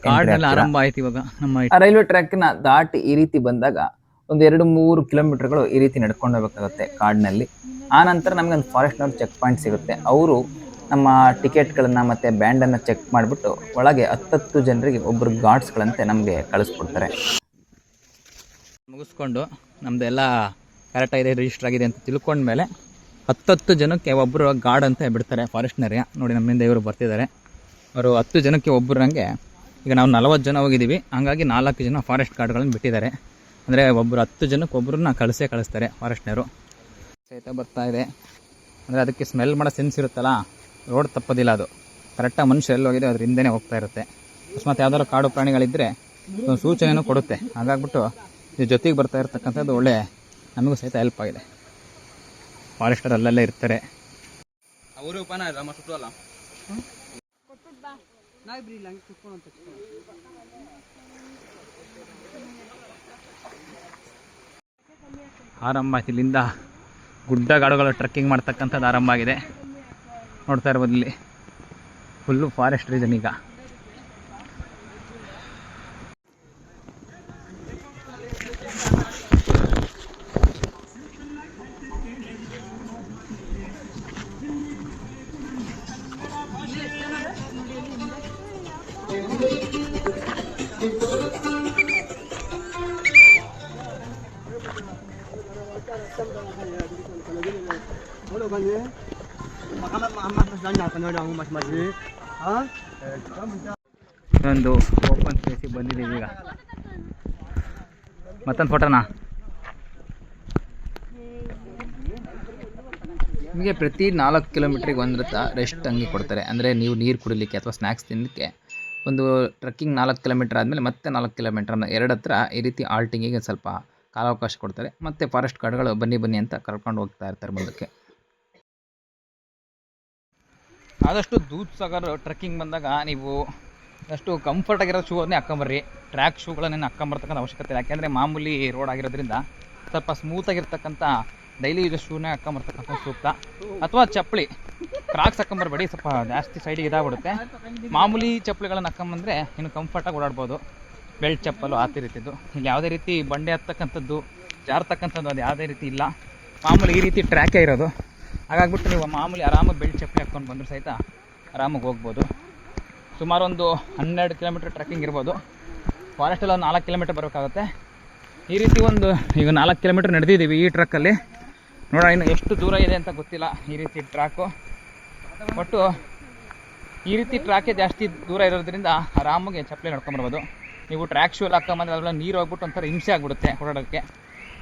ಆರಂಭ ಆಯ್ತು. ಇವಾಗ ನಮ್ಮ ರೈಲ್ವೆ ಟ್ರ್ಯಾಕ್ನ ದಾಟಿ ಈ ರೀತಿ ಬಂದಾಗ ಒಂದು 2-3 ಕಿಲೋಮೀಟರ್ಗಳು ಈ ರೀತಿ ನಡ್ಕೊಂಡು ಹೋಗ್ಬೇಕಾಗುತ್ತೆ ಕಾಡಿನಲ್ಲಿ. ಆ ನಂತರ ನಮಗೆ ಒಂದು ಫಾರೆಸ್ಟ್ನವ್ರು ಚೆಕ್ ಪಾಯಿಂಟ್ ಸಿಗುತ್ತೆ. ಅವರು ನಮ್ಮ ಟಿಕೆಟ್ಗಳನ್ನು ಮತ್ತು ಬ್ಯಾಂಡನ್ನು ಚೆಕ್ ಮಾಡಿಬಿಟ್ಟು ಒಳಗೆ 10 ಜನರಿಗೆ ಒಬ್ಬರು ಗಾರ್ಡ್ಸ್ಗಳಂತೆ ನಮಗೆ ಕಳಿಸ್ಕೊಡ್ತಾರೆ. ಮುಗಿಸ್ಕೊಂಡು ನಮ್ಮದೆಲ್ಲ ಕರೆಕ್ಟಾಗಿದೆ, ರಿಜಿಸ್ಟರ್ ಆಗಿದೆ ಅಂತ ತಿಳ್ಕೊಂಡ್ಮೇಲೆ 10 ಜನಕ್ಕೆ ಒಬ್ಬರು ಗಾರ್ಡ್ ಅಂತ ಬಿಡ್ತಾರೆ ಫಾರೆಸ್ಟ್ನರಿಗೆ. ನೋಡಿ ನಮ್ಮಿಂದ ಇವರು ಬರ್ತಿದ್ದಾರೆ. ಅವರು 10 ಜನಕ್ಕೆ ಒಬ್ಬರಂಗೆ ಈಗ ನಾವು 40 ಜನ ಹೋಗಿದ್ದೀವಿ. ಹಂಗಾಗಿ 4 ಜನ ಫಾರೆಸ್ಟ್ ಗಾರ್ಡ್ಗಳನ್ನು ಬಿಟ್ಟಿದ್ದಾರೆ. ಅಂದರೆ ಒಬ್ಬರು 10 ಜನಕ್ಕೆ ಒಬ್ಬರನ್ನ ಕಳಿಸ್ತಾರೆ ಫಾರೆಸ್ಟ್ನವರು. ಸಹಿತ ಬರ್ತಾ ಇದೆ ಅಂದರೆ ಅದಕ್ಕೆ ಸ್ಮೆಲ್ ಮಾಡೋ ಸೆನ್ಸ್ ಇರುತ್ತಲ್ಲ, ರೋಡ್ ತಪ್ಪೋದಿಲ್ಲ. ಅದು ಕರೆಕ್ಟಾಗಿ ಮನುಷ್ಯ ಎಲ್ಲಿ ಹೋಗಿದೆ ಅದ್ರ ಹಿಂದೆನೇ ಹೋಗ್ತಾ ಇರುತ್ತೆ. ಅಕಸ್ಮಾತ್ ಯಾವ್ದಾದ್ರು ಕಾಡು ಪ್ರಾಣಿಗಳಿದ್ದರೆ ಒಂದು ಸೂಚನೆಯೂ ಕೊಡುತ್ತೆ. ಹಾಗಾಗ್ಬಿಟ್ಟು ಇದು ಜೊತೆಗೆ ಬರ್ತಾ ಇರ್ತಕ್ಕಂಥದ್ದು ಒಳ್ಳೆ ನಮಗೂ ಸಹಿತ ಹೆಲ್ಪ್ ಆಗಿದೆ. ಫಾರೆಸ್ಟರ್ ಅಲ್ಲೆಲ್ಲ ಇರ್ತಾರೆ. ಅವರು ಆರಂಭ ಆಯ್ತು. ಇಲ್ಲಿಂದ ಗುಡ್ಡಗಾಡುಗಳು ಟ್ರೆಕ್ಕಿಂಗ್ ಮಾಡ್ತಕ್ಕಂಥದ್ದು ಆರಂಭ ಆಗಿದೆ. ನೋಡ್ತಾ ಇರ್ಬೋದು ಇಲ್ಲಿ ಫುಲ್ಲು ಫಾರೆಸ್ಟ್ ರೀಸನ್. ಈಗ ಒಂದು ಓಪನ್ ಸ್ಪೇಸಿಗೆ ಬಂದಿದ್ದೀವಿ. ಈಗ ಮತ್ತೊಂದು ಫೋಟೋನಾ. ನಿಮಗೆ ಪ್ರತಿ 4 ಕಿಲೋಮೀಟ್ರಿಗೆ ಒಂದರತ್ತ ರೆಸ್ಟ್ ಹಂಗೆ ಕೊಡ್ತಾರೆ. ಅಂದರೆ ನೀವು ನೀರು ಕುಡಿಲಿಕ್ಕೆ ಅಥವಾ ಸ್ನ್ಯಾಕ್ಸ್ ತಿನ್ನಲಿಕ್ಕೆ ಒಂದು ಟ್ರಕ್ಕಿಂಗ್ 4 ಕಿಲೋಮೀಟ್ರ್ ಆದಮೇಲೆ ಮತ್ತೆ 4 ಕಿಲೋಮೀಟ್ರ್ ಎರಡು ಹತ್ರ ಈ ರೀತಿ ಆಲ್ಟಿಂಗಿಗೆ ಸ್ವಲ್ಪ ಕಾಲಾವಕಾಶ ಕೊಡ್ತಾರೆ. ಮತ್ತು ಫಾರೆಸ್ಟ್ ಗಾರ್ಡ್ಗಳು ಬನ್ನಿ ಅಂತ ಕರ್ಕೊಂಡು ಹೋಗ್ತಾ ಇರ್ತಾರೆ ಮುಂದಕ್ಕೆ. ಆದಷ್ಟು ದೂದ್ ಸಾಗರ್ ಟ್ರೆಕ್ಕಿಂಗ್ ಬಂದಾಗ ನೀವು ಅಷ್ಟು ಕಂಫರ್ಟಾಗಿರೋ ಶೂ ಅದನ್ನೇ ಹಾಕ್ಕೊಂಬರ್ರಿ. ಟ್ರ್ಯಾಕ್ ಶೂಗಳನ್ನೇನು ಹಾಕ್ಕೊಂಬರ್ತಕ್ಕಂಥ ಅವಶ್ಯಕತೆ ಇಲ್ಲ. ಯಾಕೆಂದರೆ ಮಾಮೂಲಿ ರೋಡ್ ಆಗಿರೋದ್ರಿಂದ ಸ್ವಲ್ಪ ಸ್ಮೂತಾಗಿರ್ತಕ್ಕಂಥ ಡೈಲಿ ಯೂಸ್ ಶೂನೇ ಹಾಕ್ಕೊಂಬರ್ತಕ್ಕಂಥ ಸೂಕ್ತ. ಅಥವಾ ಚಪ್ಪಲಿ ಕ್ರಾಕ್ಸ್ ಹಾಕ್ಕೊಂಬರ್ಬೇಡಿ, ಸ್ವಲ್ಪ ಜಾಸ್ತಿ ಸೈಡಿಗೆ ಇದಾಗ್ಬಿಡುತ್ತೆ. ಮಾಮೂಲಿ ಚಪ್ಪಲಿಗಳನ್ನು ಹಾಕ್ಕೊಂಬಂದರೆ ಇನ್ನು ಕಂಫರ್ಟಾಗಿ ಓಡಾಡ್ಬೋದು. ಬೆಲ್ಟ್ ಚಪ್ಪಲು ಆ ರೀತಿದ್ದು. ಇಲ್ಲಿ ಯಾವುದೇ ರೀತಿ ಬಂಡೆ ಹತ್ತಕ್ಕಂಥದ್ದು ಜಾರ್ತಕ್ಕಂಥದ್ದು ಅದು ಯಾವುದೇ ರೀತಿ ಇಲ್ಲ. ಮಾಮೂಲಿ ಈ ರೀತಿ ಟ್ರ್ಯಾಕೇ ಇರೋದು. ಹಾಗಾಗ್ಬಿಟ್ಟು ನೀವು ಮಾಮೂಲಿ ಆರಾಮಾಗಿ ಬೆಲ್ಟ್ ಚಪ್ಪಲಿ ಹಾಕ್ಕೊಂಡು ಬಂದರೂ ಸಹಿತ ಆರಾಮಾಗಿ ಹೋಗ್ಬೋದು. ಸುಮಾರು ಒಂದು 12 ಕಿಲೋಮೀಟ್ರ್ ಟ್ರೆಕ್ಕಿಂಗ್ ಇರ್ಬೋದು. ಫಾರೆಸ್ಟಲ್ಲಿ ಒಂದು 4 ಕಿಲೋಮೀಟ್ರ್ ಬರೋಕ್ಕಾಗುತ್ತೆ. ಈ ರೀತಿ ಒಂದು ಈಗ 4 ಕಿಲೋಮೀಟ್ರ್ ನಡೆದಿದ್ದೀವಿ ಈ ಟ್ರಕ್ಕಲ್ಲಿ. ನೋಡೋಣ ಇನ್ನು ಎಷ್ಟು ದೂರ ಇದೆ ಅಂತ ಗೊತ್ತಿಲ್ಲ ಈ ರೀತಿ ಟ್ರ್ಯಾಕು. ಒಟ್ಟು ಈ ರೀತಿ ಟ್ರ್ಯಾಕೇ ಜಾಸ್ತಿ ದೂರ ಇರೋದ್ರಿಂದ ಆರಾಮಾಗಿ ಚಪ್ಪಲಿ ನಡ್ಕೊಂಬರ್ಬೋದು. ನೀವು ಟ್ರ್ಯಾಕ್ ಶೂ ಎಲ್ಲ ಹಾಕ್ಕೊಂಬಂದ್ರೆ ಅದೆಲ್ಲ ನೀರು ಹೋಗ್ಬಿಟ್ಟು ಒಂಥರ ಹಿಂಸೆ ಆಗಿಬಿಡುತ್ತೆ ಓಡಾಡೋಕ್ಕೆ.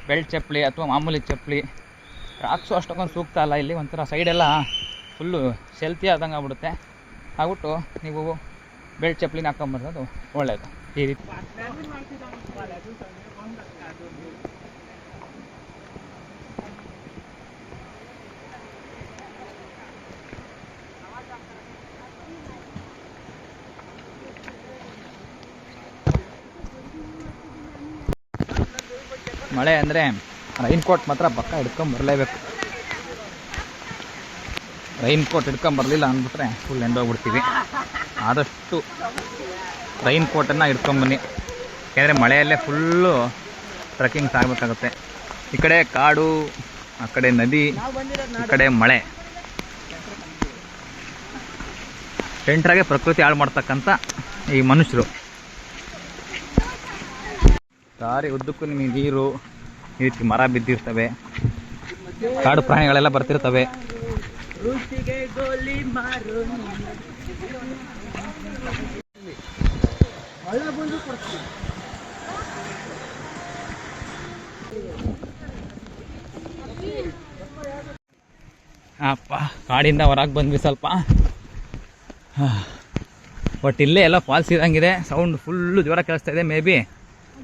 ಬೆಲ್ಟ್ ಚಪ್ಪಲಿ ಅಥವಾ ಮಾಮೂಲಿ ಚಪ್ಪಲಿ ಟ್ರ್ಯಾಕ್ಸು ಅಷ್ಟೊಂದು ಸೂಕ್ತ ಅಲ್ಲ. ಇಲ್ಲಿ ಒಂಥರ ಸೈಡೆಲ್ಲ ಫುಲ್ಲು ಸೆಲ್ತಿ ಆದಂಗೆ ಆಗ್ಬಿಡುತ್ತೆ. ಆಗ್ಬಿಟ್ಟು ನೀವು ಬೆಲ್ಟ್ ಚಪ್ಪಲಿನ ಹಾಕ್ಕೊಂಬರೋದು ಒಳ್ಳೆಯದು. ಈ ರೀತಿ ಮಳೆ ಅಂದರೆ ರೈನ್ಕೋಟ್ ಮಾತ್ರ ಪಕ್ಕ ಹಿಡ್ಕೊಂಬರಲೇಬೇಕು. ರೈನ್ಕೋಟ್ ಹಿಡ್ಕೊಂಬರಲಿಲ್ಲ ಅಂದ್ಬಿಟ್ರೆ ಫುಲ್ ಎಂಡೋಗ್ಬಿಡ್ತೀವಿ. ಆದಷ್ಟು ರೈನ್ಕೋಟನ್ನು ಹಿಡ್ಕೊಂಬನ್ನಿ. ಯಾಕೆಂದರೆ ಮಳೆಯಲ್ಲೇ ಫುಲ್ಲು ಟ್ರೆಕ್ಕಿಂಗ್ ಸಾಗಬೇಕಾಗುತ್ತೆ. ಈ ಕಡೆ ಕಾಡು, ಆ ಕಡೆ ನದಿ, ಈ ಕಡೆ ಮಳೆ. ಎಂಟ್ರಾಗೆ ಪ್ರಕೃತಿ ಹಾಳು ಮಾಡ್ತಕ್ಕಂಥ ಈ ಮನುಷ್ಯರು. ದಾರಿ ಉದ್ದಕ್ಕೂ ನಿಮಗೆ ನೀರು, ಈ ರೀತಿ ಮರ ಬಿದ್ದಿರ್ತವೆ, ಕಾಡು ಪ್ರಾಣಿಗಳೆಲ್ಲ ಬರ್ತಿರ್ತವೆ.
ಋಷಿಗೆ ಗೋಲಿ ಮಾರು ಒಳ್ಳೆ ಬಂದು ಕೊಡ್ತೀನಿ.
ಅಪ್ಪ ಕಾಡಿಂದ ಹೊರಗೆ ಬಂದ್ವಿ ಸ್ವಲ್ಪ. ಬಟ್ ಇಲ್ಲೇ ಎಲ್ಲ ಫಾಲ್ಸ್ ಇದ್ದಂಗಿದೆ. ಸೌಂಡ್ ಫುಲ್ಲು ಜ್ವರ ಕೇಳಿಸ್ತಾ ಇದೆ. ಮೇ ಬಿ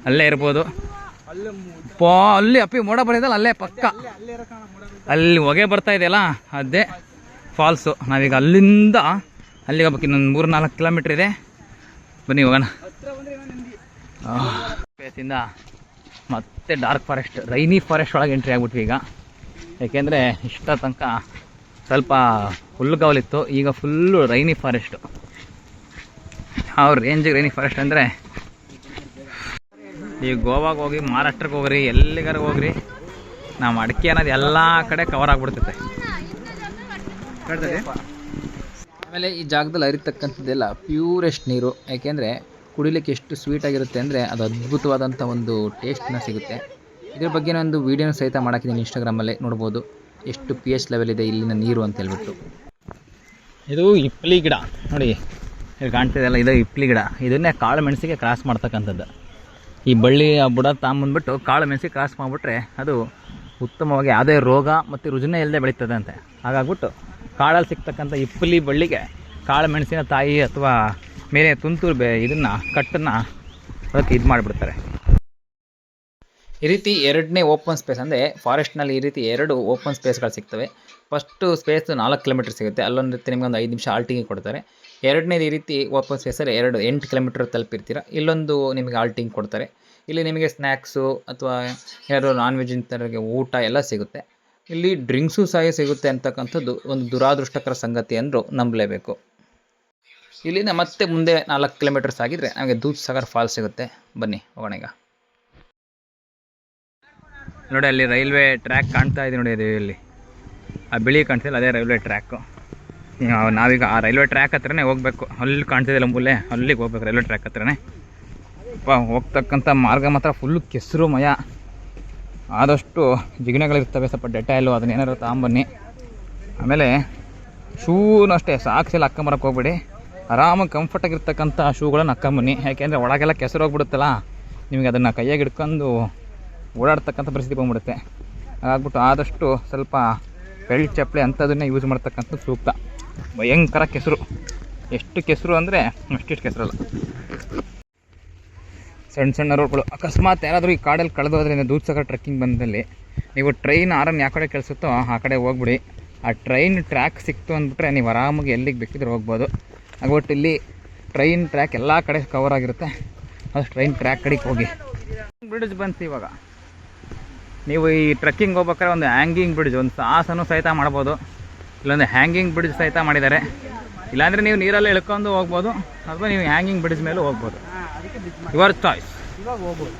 ಅಲ್ಲೇ ಇರ್ಬೋದು. ಅಲ್ಲಿ ಅಪ್ಪಿ ಮೋಡ ಬರೋದಲ್ಲ ಅಲ್ಲೇ ಪಕ್ಕ. ಅಲ್ಲಿ ಹೊಗೆ ಬರ್ತಾ ಇದೆಯಲ್ಲ ಅದೇ ಫಾಲ್ಸು. ನಾವೀಗ ಅಲ್ಲಿಂದ ಅಲ್ಲಿಗೆ ಹೋಗ್ಬೇಕು. ಇನ್ನೊಂದು 3-4 ಕಿಲೋಮೀಟ್ರ್ ಇದೆ. ಬನ್ನಿ ಹೋಗೋಣ. ಪ್ಲೇಸಿಂದ ಮತ್ತೆ ಡಾರ್ಕ್ ಫಾರೆಸ್ಟ್, ರೈನಿ ಫಾರೆಸ್ಟ್ ಒಳಗೆ ಎಂಟ್ರಿ ಆಗ್ಬಿಟ್ವಿ ಈಗ. ಯಾಕೆಂದರೆ ಇಷ್ಟ ತನಕ ಸ್ವಲ್ಪ ಹುಲ್ಲುಗಾವಲಿತ್ತು, ಈಗ ಫುಲ್ಲು ರೈನಿ ಫಾರೆಸ್ಟು. ಯಾವ ರೇಂಜಿಗೆ ರೈನಿ ಫಾರೆಸ್ಟ್ ಅಂದರೆ, ಈಗ ಗೋವಾಗೆ ಹೋಗಿ, ಮಹಾರಾಷ್ಟ್ರಕ್ಕೆ ಹೋಗ್ರಿ, ಎಲ್ಲಿಗಾರ ಹೋಗ್ರಿ, ನಾವು ಅಡಿಕೆ ಅನ್ನೋದು ಎಲ್ಲ ಕಡೆ ಕವರ್ ಆಗಿಬಿಡ್ತೈತೆ.
ಆಮೇಲೆ ಈ ಜಾಗದಲ್ಲಿ ಹರಿತಕ್ಕಂಥದ್ದೆಲ್ಲ ಪ್ಯೂರೆಸ್ಟ್ ನೀರು. ಯಾಕೆಂದರೆ ಕುಡಿಲಿಕ್ಕೆ ಎಷ್ಟು ಸ್ವೀಟಾಗಿರುತ್ತೆ ಅಂದರೆ ಅದು ಅದ್ಭುತವಾದಂಥ ಒಂದು ಟೇಸ್ಟ್ನ ಸಿಗುತ್ತೆ. ಇದ್ರ ಬಗ್ಗೆ ಒಂದು ವೀಡಿಯೋನ ಸಹಿತ ಮಾಡೋಕ್ಕಿದ್ದೀನಿ, ಇನ್ಸ್ಟಾಗ್ರಾಮಲ್ಲಿ ನೋಡ್ಬೋದು ಎಷ್ಟು pH ಲೆವೆಲ್ ಇದೆ ಇಲ್ಲಿನ ನೀರು ಅಂತ ಹೇಳ್ಬಿಟ್ಟು.
ಇದು ಇಪ್ಲಿ ಗಿಡ ನೋಡಿ, ಇಲ್ಲಿ ಕಾಣ್ತಿದೆಯಲ್ಲ, ಇದು ಇಪ್ಲಿ ಗಿಡ. ಇದನ್ನೇ ಕಾಳು ಮೆಣಸಿಗೆ ಕ್ರಾಸ್ ಮಾಡ್ತಕ್ಕಂಥದ್ದು. ಈ ಬಳ್ಳಿ ಬುಡ ತಾಂಬಂದ್ಬಿಟ್ಟು ಕಾಳು ಮೆಣಸಿಗೆ ಕ್ರಾಸ್ ಮಾಡಿಬಿಟ್ರೆ ಅದು ಉತ್ತಮವಾಗಿ ಯಾವುದೇ ರೋಗ ಮತ್ತು ರುಜಿನ ಇಲ್ಲದೆ ಬೆಳೀತದೆ ಅಂತೆ. ಹಾಗಾಗ್ಬಿಟ್ಟು ಕಾಡಲ್ಲಿ ಸಿಗ್ತಕ್ಕಂಥ ಇಪ್ಪಲಿ ಬಳ್ಳಿಗೆ ಕಾಳು ಮೆಣಸಿನ ತಾಯಿ ಅಥವಾ ಮೇಲೆ ತುಂತುರು ಇದನ್ನು ಕಟ್ಟನ್ನು ಅದಕ್ಕೆ ಇದು ಮಾಡಿಬಿಡ್ತಾರೆ.
ಈ ರೀತಿ ಎರಡನೇ ಓಪನ್ ಸ್ಪೇಸ್ ಅಂದರೆ ಫಾರೆಸ್ಟ್ನಲ್ಲಿ ಈ ರೀತಿ 2 ಓಪನ್ ಸ್ಪೇಸ್ಗಳು ಸಿಗ್ತವೆ. ಫಸ್ಟು ಸ್ಪೇಸ್ 4 ಕಿಲೋಮೀಟರ್ ಸಿಗುತ್ತೆ, ಅಲ್ಲೊಂದು ರೀತಿ ನಿಮಗೆ ಒಂದು 5 ನಿಮಿಷ ಆಲ್ಟಿಂಗ್ ಕೊಡ್ತಾರೆ. ಎರಡನೇದು ಈ ರೀತಿ ಓಪನ್ ಸ್ಪೇಸಲ್ಲಿ 8 ಕಿಲೋಮೀಟರ್ ತಲುಪಿರ್ತೀರ, ಇಲ್ಲೊಂದು ನಿಮಗೆ ಆಲ್ಟಿಂಗ್ ಕೊಡ್ತಾರೆ. ಇಲ್ಲಿ ನಿಮಗೆ ಸ್ನ್ಯಾಕ್ಸು ಅಥವಾ ಯಾರು ನಾನ್ ವೆಜ್ ಇಂಥವ್ರಿಗೆ ಊಟ ಎಲ್ಲ ಸಿಗುತ್ತೆ. ಇಲ್ಲಿ ಡ್ರಿಂಕ್ಸು ಸಹ ಸಿಗುತ್ತೆ ಅಂತಕ್ಕಂಥದ್ದು ಒಂದು ದುರಾದೃಷ್ಟಕರ ಸಂಗತಿ ಅಂದರೂ ನಂಬಲೇಬೇಕು. ಇಲ್ಲಿಂದ ಮತ್ತೆ ಮುಂದೆ 4 ಕಿಲೋಮೀಟರ್ಸ್ ಆಗಿದ್ರೆ ನಮಗೆ ದೂದ್ ಸಾಗರ್ ಫಾಲ್ಸ್ ಸಿಗುತ್ತೆ. ಬನ್ನಿ ಹೋಗೋಣ ಈಗ.
ನೋಡಿ ಅಲ್ಲಿ ರೈಲ್ವೆ ಟ್ರ್ಯಾಕ್ ಕಾಣ್ತಾ ಇದೆ ನೋಡಿ, ಅದು ಇಲ್ಲಿ ಆ ಬಿಳಿ ಕಾಣ್ತಿಲ್ಲ ಅದೇ ರೈಲ್ವೆ ಟ್ರ್ಯಾಕು. ನಾವೀಗ ಆ ರೈಲ್ವೆ ಟ್ರ್ಯಾಕ್ ಹತ್ರನೇ ಹೋಗಬೇಕು. ಅಲ್ಲಿ ಕಾಣ್ತಿದೆ ಮೂಲೆ, ಅಲ್ಲಿಗೆ ಹೋಗ್ಬೇಕು ರೈಲ್ವೆ ಟ್ರ್ಯಾಕ್ ಹತ್ರನೇ. ಹೋಗ್ತಕ್ಕಂಥ ಮಾರ್ಗ ಮಾತ್ರ ಫುಲ್ಲು ಕೆಸರುಮಯ. ಆದಷ್ಟು ಜಿಗಣೆಗಳಿರ್ತವೆ, ಸ್ವಲ್ಪ ಡೆಟಾಯಿಲು ಅದನ್ನೇನಾದ್ರು ತಗೊಂಬನ್ನಿ. ಆಮೇಲೆ ಶೂನು ಅಷ್ಟೇ ಸಾಕ್ಸೆಲ್ಲ ಹಾಕ್ಕೊಂಬರಕ್ಕೆ ಹೋಗ್ಬೇಡಿ. ಆರಾಮಾಗಿ ಕಂಫರ್ಟಾಗಿರ್ತಕ್ಕಂಥ ಶೂಗಳನ್ನು ಹಾಕ್ಕೊಂಬನ್ನಿ. ಯಾಕೆಂದರೆ ಒಳಗೆಲ್ಲ ಕೆಸರು ಹೋಗ್ಬಿಡುತ್ತಲ್ಲ, ನಿಮಗೆ ಅದನ್ನು ಕೈಯಾಗಿ ಹಿಡ್ಕೊಂಡು ಓಡಾಡ್ತಕ್ಕಂಥ ಪರಿಸ್ಥಿತಿ ಬಂದ್ಬಿಡುತ್ತೆ. ಹಾಗಾಗ್ಬಿಟ್ಟು ಆದಷ್ಟು ಸ್ವಲ್ಪ ಬೆಲ್ಟ್ ಚಪ್ಪಲಿ ಅಂಥದನ್ನೇ ಯೂಸ್ ಮಾಡ್ತಕ್ಕಂಥ ಸೂಕ್ತ. ಭಯಂಕರ ಕೆಸರು, ಎಷ್ಟು ಕೆಸರು ಅಂದರೆ ಅಷ್ಟಿಷ್ಟು ಕೆಸರಲ್ಲ. ಸಣ್ಣ ಸಣ್ಣ ರೋಡ್ಗಳು. ಅಕಸ್ಮಾತ್ ಯಾರಾದರೂ ಈ ಕಾಡಲ್ಲಿ ಕಳೆದೋದ್ರಿಂದ ದೂದ್ ಸಾಗರ್ ಟ್ರೆಕ್ಕಿಂಗ್ ಬಂದಲ್ಲಿ ನೀವು ಟ್ರೈನ್ ಆರನ್ನು ಯಾವ ಕಡೆ ಕಳಿಸುತ್ತೋ ಆ ಕಡೆ ಹೋಗ್ಬಿಡಿ. ಆ ಟ್ರೈನ್ ಟ್ರ್ಯಾಕ್ ಸಿಕ್ತು ಅಂದ್ಬಿಟ್ರೆ ನೀವು ಆರಾಮಾಗಿ ಎಲ್ಲಿಗೆ ಬೇಕಿದ್ರೆ ಹೋಗ್ಬೋದು. ಹಾಗೊಟ್ಟು ಇಲ್ಲಿ ಟ್ರೈನ್ ಟ್ರ್ಯಾಕ್ ಎಲ್ಲ ಕಡೆ ಕವರ್ ಆಗಿರುತ್ತೆ, ಅದು ಟ್ರೈನ್ ಟ್ರ್ಯಾಕ್ ಕಡೆಗೆ ಹೋಗಿ. ಬ್ರಿಡ್ಜ್ ಬಂತು ಇವಾಗ. ನೀವು ಈ ಟ್ರೆಕ್ಕಿಂಗ್ ಹೋಗ್ಬೇಕಾದ್ರೆ ಒಂದು ಹ್ಯಾಂಗಿಂಗ್ ಬ್ರಿಡ್ಜ್, ಒಂದು ಸಾಹಸನೂ ಸಹಿತ ಮಾಡ್ಬೋದು. ಇಲ್ಲೊಂದು ಹ್ಯಾಂಗಿಂಗ್ ಬ್ರಿಡ್ಜ್ ಸಹಿತ ಮಾಡಿದ್ದಾರೆ. ಇಲ್ಲಾಂದರೆ ನೀವು ನೀರಲ್ಲಿ ಇಳ್ಕೊಂಡು ಹೋಗ್ಬೋದು, ಅಥವಾ ನೀವು ಹ್ಯಾಂಗಿಂಗ್ ಬ್ರಿಡ್ಜ್ ಮೇಲೂ ಹೋಗ್ಬೋದು. Your choice.
ಇವಾಗ ಹೋಗ್ಬೋದು.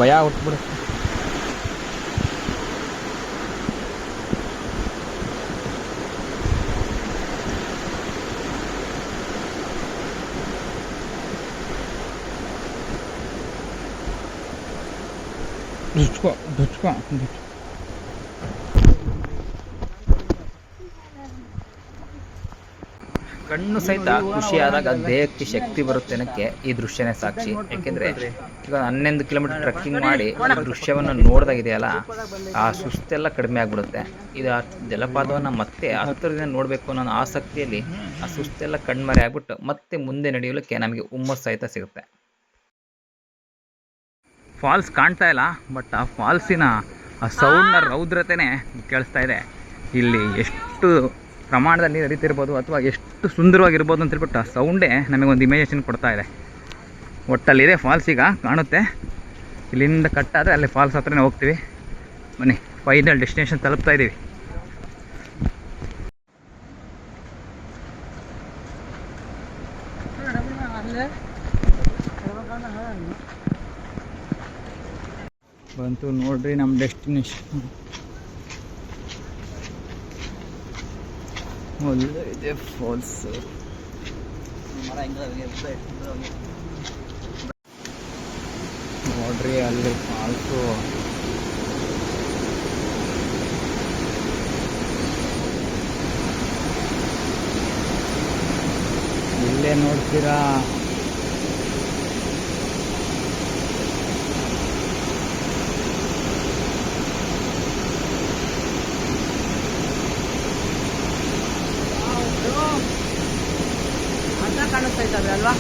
ಭಯ ಹುಟ್ಬಿಡುತ್ತೆ.
ಕಣ್ಣು ಸಹಿತ ಖುಷಿಯಾದಾಗ ದೇಹಕ್ಕೆ ಶಕ್ತಿ ಬರುತ್ತೆ ಅನ್ನೋಕ್ಕೆ ಈ ದೃಶ್ಯನೇ ಸಾಕ್ಷಿ. ಯಾಕೆಂದರೆ ಈಗ 11 ಕಿಲೋಮೀಟರ್ ಟ್ರೆಕ್ಕಿಂಗ್ ಮಾಡಿ ಈ ದೃಶ್ಯವನ್ನು ನೋಡ್ದಾಗಿದೆಯಲ್ಲ, ಆ ಸುಸ್ತೆಲ್ಲ ಕಡಿಮೆ ಆಗಿಬಿಡುತ್ತೆ. ಇದು ಆ ಜಲಪಾತವನ್ನು ಮತ್ತೆ ಹತ್ತಿರದಿಂದ ನೋಡಬೇಕು ಅನ್ನೋ ಆಸಕ್ತಿಯಲ್ಲಿ ಆ ಸುಸ್ತೆಲ್ಲ ಕಣ್ಮರೆ ಆಗ್ಬಿಟ್ಟು ಮತ್ತೆ ಮುಂದೆ ನಡೆಯಲಿಕ್ಕೆ ನಮಗೆ ಹುಮ್ಮಸ್ಸು ಸಹಿತ ಸಿಗುತ್ತೆ.
ಫಾಲ್ಸ್ ಕಾಣ್ತಾ ಇಲ್ಲ, ಬಟ್ ಆ ಫಾಲ್ಸಿನ ಆ ಸೌಂಡ್ನ ರೌದ್ರತೆನೇ ಕೇಳಿಸ್ತಾ ಇದೆ. ಇಲ್ಲಿ ಎಷ್ಟು ಪ್ರಮಾಣದಲ್ಲಿ ನೀರು ಹರಿತಿರ್ಬೋದು ಅಥವಾ ಎಷ್ಟು ಸುಂದರವಾಗಿರ್ಬೋದು ಅಂತ ಹೇಳ್ಬಿಟ್ಟು ಆ ಸೌಂಡೇ ನಮಗೊಂದು ಇಮೇಜೇಷನ್ ಕೊಡ್ತಾ ಇದೆ. ಒಟ್ಟಲ್ಲಿದೆ ಫಾಲ್ಸ್, ಈಗ ಕಾಣುತ್ತೆ. ಇಲ್ಲಿಂದ ಕಟ್ಟಾದರೆ ಅಲ್ಲಿ ಫಾಲ್ಸ್ ಹತ್ರನೇ ಹೋಗ್ತೀವಿ. ಬನ್ನಿ, ಫೈನಲ್ ಡೆಸ್ಟಿನೇಷನ್ ತಲುಪ್ತಾ ಇದ್ದೀವಿ. ಬಂತು ನೋಡ್ರಿ ನಮ್ಮ ಡೆಸ್ಟಿನೇಷನ್. ಒಳ್ಳೆ ಇದೆ ಫಾಲ್ಸ್. ನೋಡ್ರಿ ಅಲ್ಲಿ ಫಾಲ್ಸು ಹೋಗ್ತೀರಾ?
ಅಂತ ಕಾಣಿಸ್ತಾ ಇದ್ದಾವೆ ಅಲ್ವಾ?